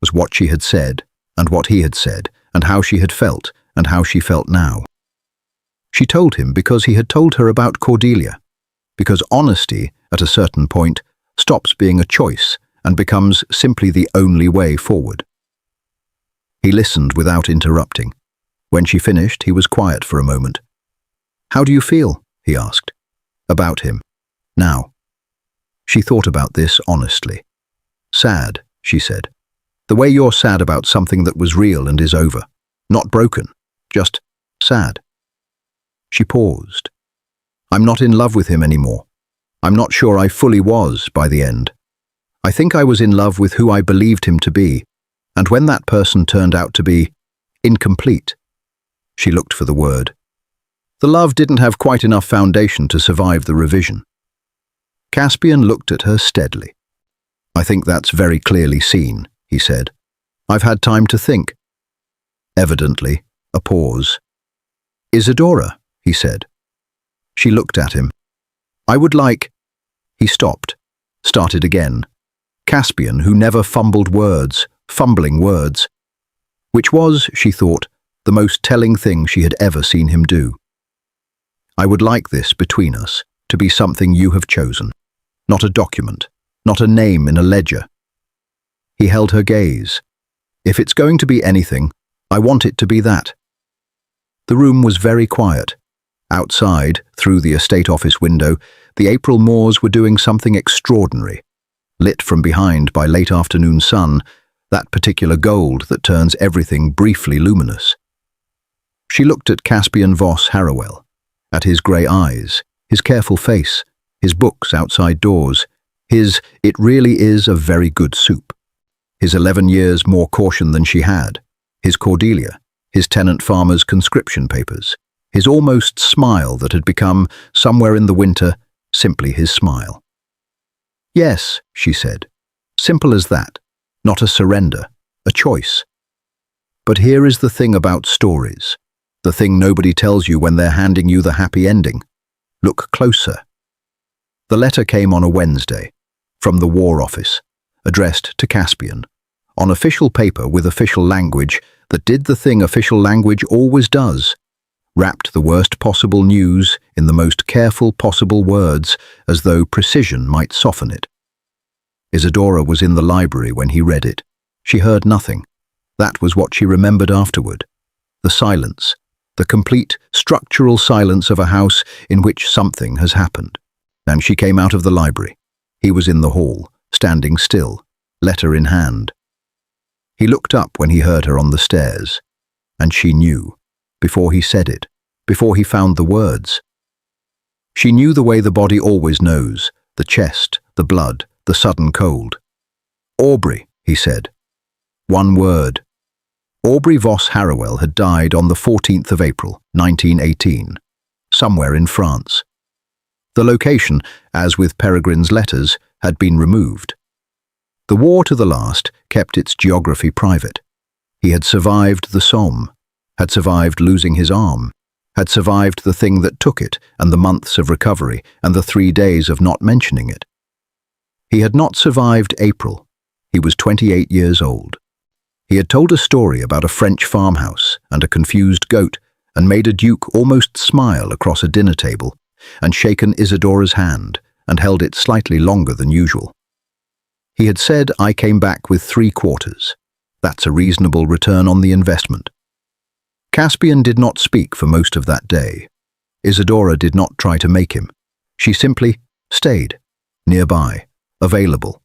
was what she had said, and what he had said, and how she had felt, and how she felt now. She told him because he had told her about Cordelia, because honesty, at a certain point, stops being a choice and becomes simply the only way forward. He listened without interrupting. When she finished, he was quiet for a moment. "How do you feel?" he asked. "About him. Now." She thought about this honestly. "Sad," she said. "The way you're sad about something that was real and is over. Not broken, just sad." She paused. "I'm not in love with him anymore. I'm not sure I fully was by the end. I think I was in love with who I believed him to be, and when that person turned out to be incomplete." She looked for the word. The love didn't have quite enough foundation to survive the revision. Caspian looked at her steadily. "I think that's very clearly seen," he said. "I've had time to think." Evidently, a pause. "Isadora," he said. She looked at him. "I would like—" He stopped, started again. Caspian, who never fumbled words, fumbling words. Which was, she thought, the most telling thing she had ever seen him do. "I would like this between us to be something you have chosen. Not a document, not a name in a ledger." He held her gaze. "If it's going to be anything, I want it to be that." The room was very quiet. Outside, through the estate office window, the April moors were doing something extraordinary. Lit from behind by late afternoon sun, that particular gold that turns everything briefly luminous. She looked at Caspian Voss-Harrowell, at his grey eyes, his careful face, his books outside doors, his "it really is a very good soup," his 11 years more caution than she had, his Cordelia, his tenant farmer's conscription papers, his almost smile that had become, somewhere in the winter, simply his smile. "Yes," she said, "simple as that, not a surrender, a choice. But here is the thing about stories, the thing nobody tells you when they're handing you the happy ending. Look closer." The letter came on a Wednesday, from the War Office, addressed to Caspian, on official paper with official language that did the thing official language always does, wrapped the worst possible news in the most careful possible words, as though precision might soften it. Isadora was in the library when he read it. She heard nothing. That was what she remembered afterward. The silence, the complete structural silence of a house in which something has happened. And she came out of the library. He was in the hall, standing still, letter in hand. He looked up when he heard her on the stairs, and she knew, before he said it, before he found the words. She knew the way the body always knows, the chest, the blood, the sudden cold. "Aubrey," he said. One word. Aubrey Voss-Harrowell had died on the 14th of April, 1918, somewhere in France. The location, as with Peregrine's letters, had been removed. The war to the last kept its geography private. He had survived the Somme, had survived losing his arm, had survived the thing that took it and the months of recovery and the 3 days of not mentioning it. He had not survived April. He was 28 years old. He had told a story about a French farmhouse and a confused goat and made a duke almost smile across a dinner table and shaken Isadora's hand and held it slightly longer than usual. He had said, "I came back with 3/4. That's a reasonable return on the investment." Caspian did not speak for most of that day. Isadora did not try to make him. She simply stayed, nearby, available.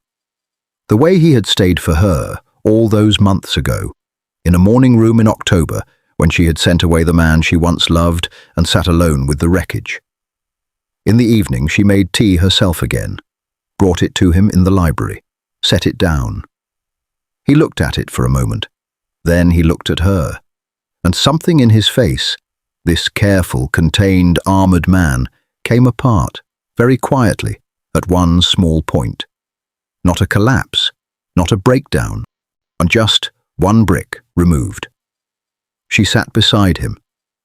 The way he had stayed for her all those months ago, in a morning room in October when she had sent away the man she once loved and sat alone with the wreckage. In the evening she made tea herself again, brought it to him in the library, set it down. He looked at it for a moment. Then he looked at her, and something in his face, this careful, contained, armored man, came apart, very quietly, at one small point. Not a collapse, not a breakdown, and just one brick removed. She sat beside him,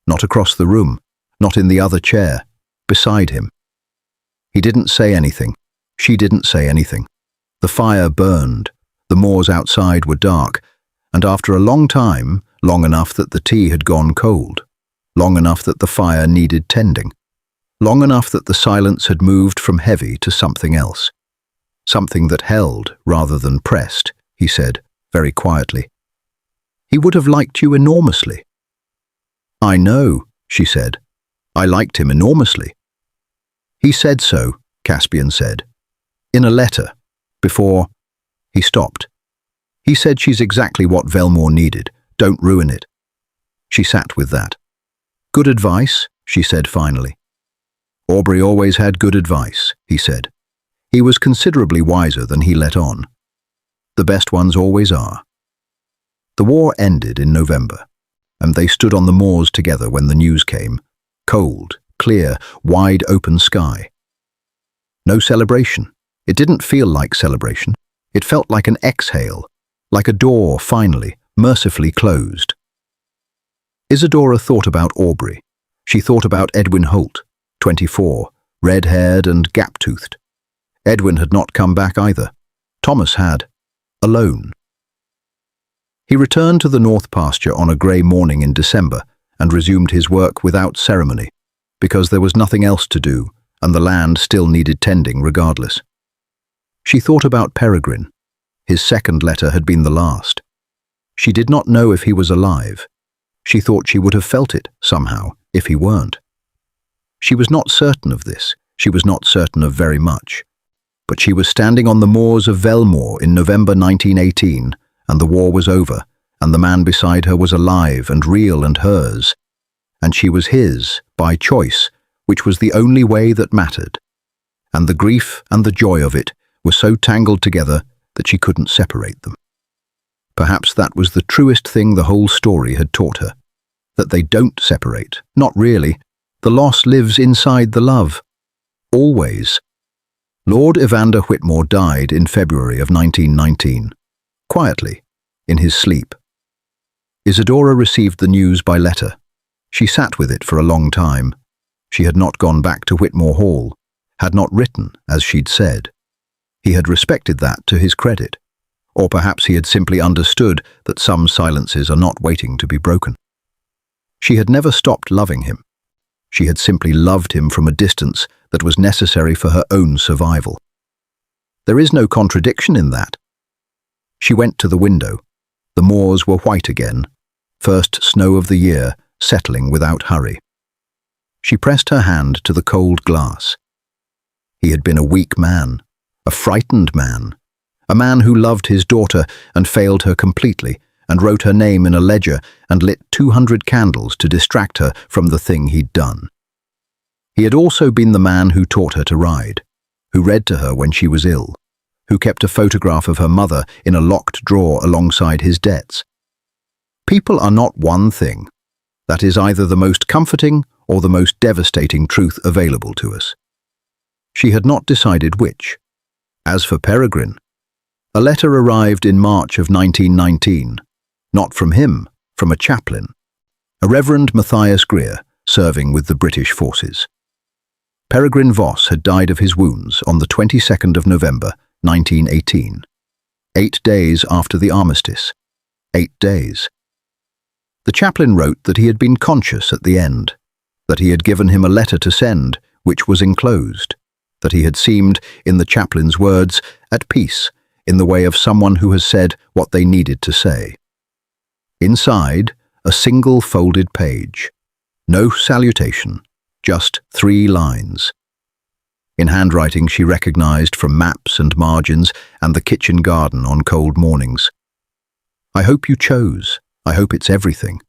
not across the room, not in the other chair, beside him. He didn't say anything. She didn't say anything. The fire burned. The moors outside were dark, and after a long time, long enough that the tea had gone cold, long enough that the fire needed tending, long enough that the silence had moved from heavy to something else. Something that held rather than pressed, he said, very quietly. "He would have liked you enormously." "I know," she said. "I liked him enormously." "He said so," Caspian said. "In a letter. Before—" He stopped. "He said she's exactly what Velmoor needed. Don't ruin it." She sat with that. "Good advice," she said finally. "Aubrey always had good advice," he said. "He was considerably wiser than he let on. The best ones always are." The war ended in November, and they stood on the moors together when the news came. Cold, clear, wide open sky. No celebration. It didn't feel like celebration. It felt like an exhale, like a door finally, mercifully closed. Isadora thought about Aubrey. She thought about Edwin Holt, 24, red-haired and gap-toothed. Edwin had not come back either. Thomas had. Alone. He returned to the north pasture on a grey morning in December and resumed his work without ceremony, because there was nothing else to do, and the land still needed tending regardless. She thought about Peregrine. His second letter had been the last. She did not know if he was alive. She thought she would have felt it, somehow, if he weren't. She was not certain of this. She was not certain of very much. But she was standing on the moors of Velmoor in November 1918, and the war was over, and the man beside her was alive and real and hers. And she was his, by choice, which was the only way that mattered. And the grief and the joy of it were so tangled together that she couldn't separate them. Perhaps that was the truest thing the whole story had taught her, that they don't separate, not really. The loss lives inside the love. Always. Lord Evander Whitmore died in February of 1919, quietly, in his sleep. Isadora received the news by letter. She sat with it for a long time. She had not gone back to Whitmore Hall, had not written, as she'd said. He had respected that to his credit. Or perhaps he had simply understood that some silences are not waiting to be broken. She had never stopped loving him. She had simply loved him from a distance that was necessary for her own survival. There is no contradiction in that. She went to the window. The moors were white again, first snow of the year, settling without hurry. She pressed her hand to the cold glass. He had been a weak man, a frightened man, a man who loved his daughter and failed her completely, and wrote her name in a ledger and lit 200 candles to distract her from the thing he'd done. He had also been the man who taught her to ride, who read to her when she was ill, who kept a photograph of her mother in a locked drawer alongside his debts. People are not one thing. That is either the most comforting or the most devastating truth available to us. She had not decided which. As for Peregrine, a letter arrived in March of 1919, not from him, from a chaplain, a Reverend Matthias Greer, serving with the British forces. Peregrine Voss had died of his wounds on the 22nd of November, 1918, 8 days after the armistice. 8 days. The chaplain wrote that he had been conscious at the end, that he had given him a letter to send, which was enclosed, that he had seemed, in the chaplain's words, at peace, in the way of someone who has said what they needed to say. Inside, a single folded page. No salutation, just 3 lines. In handwriting she recognized from maps and margins and the kitchen garden on cold mornings. I hope you chose. I hope it's everything.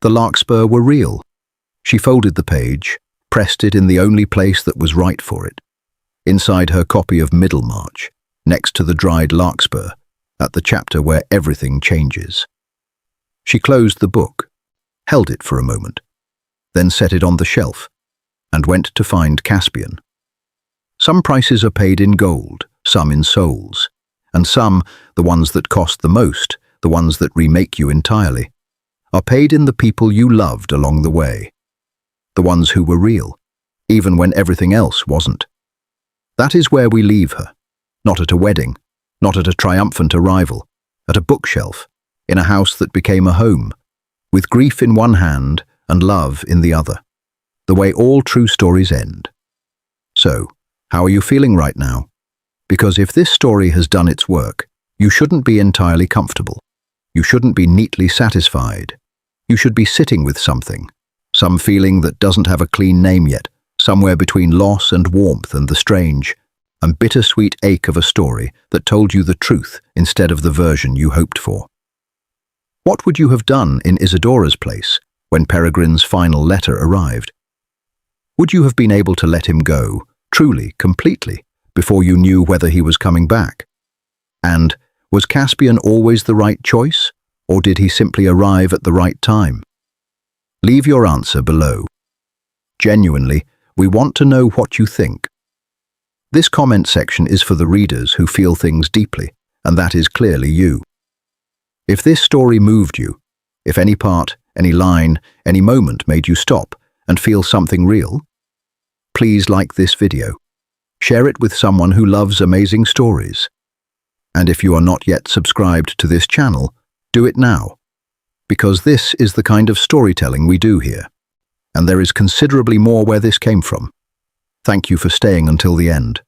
The larkspur were real. She folded the page, pressed it in the only place that was right for it. Inside her copy of Middlemarch, next to the dried larkspur, at the chapter where everything changes. She closed the book, held it for a moment, then set it on the shelf, and went to find Caspian. Some prices are paid in gold, some in souls, and some, the ones that cost the most, the ones that remake you entirely, are paid in the people you loved along the way, the ones who were real, even when everything else wasn't. That is where we leave her, not at a wedding, not at a triumphant arrival, at a bookshelf, in a house that became a home, with grief in one hand and love in the other, the way all true stories end. So, how are you feeling right now? Because if this story has done its work, you shouldn't be entirely comfortable. You shouldn't be neatly satisfied. You should be sitting with something, some feeling that doesn't have a clean name yet, somewhere between loss and warmth and the strange and bittersweet ache of a story that told you the truth instead of the version you hoped for. What would you have done in Isadora's place when Peregrine's final letter arrived? Would you have been able to let him go, truly, completely, before you knew whether he was coming back? And was Caspian always the right choice, or did he simply arrive at the right time? Leave your answer below. Genuinely, we want to know what you think. This comment section is for the readers who feel things deeply, and that is clearly you. If this story moved you, if any part, any line, any moment made you stop and feel something real, please like this video. Share it with someone who loves amazing stories. And if you are not yet subscribed to this channel, do it now, because this is the kind of storytelling we do here, and there is considerably more where this came from. Thank you for staying until the end.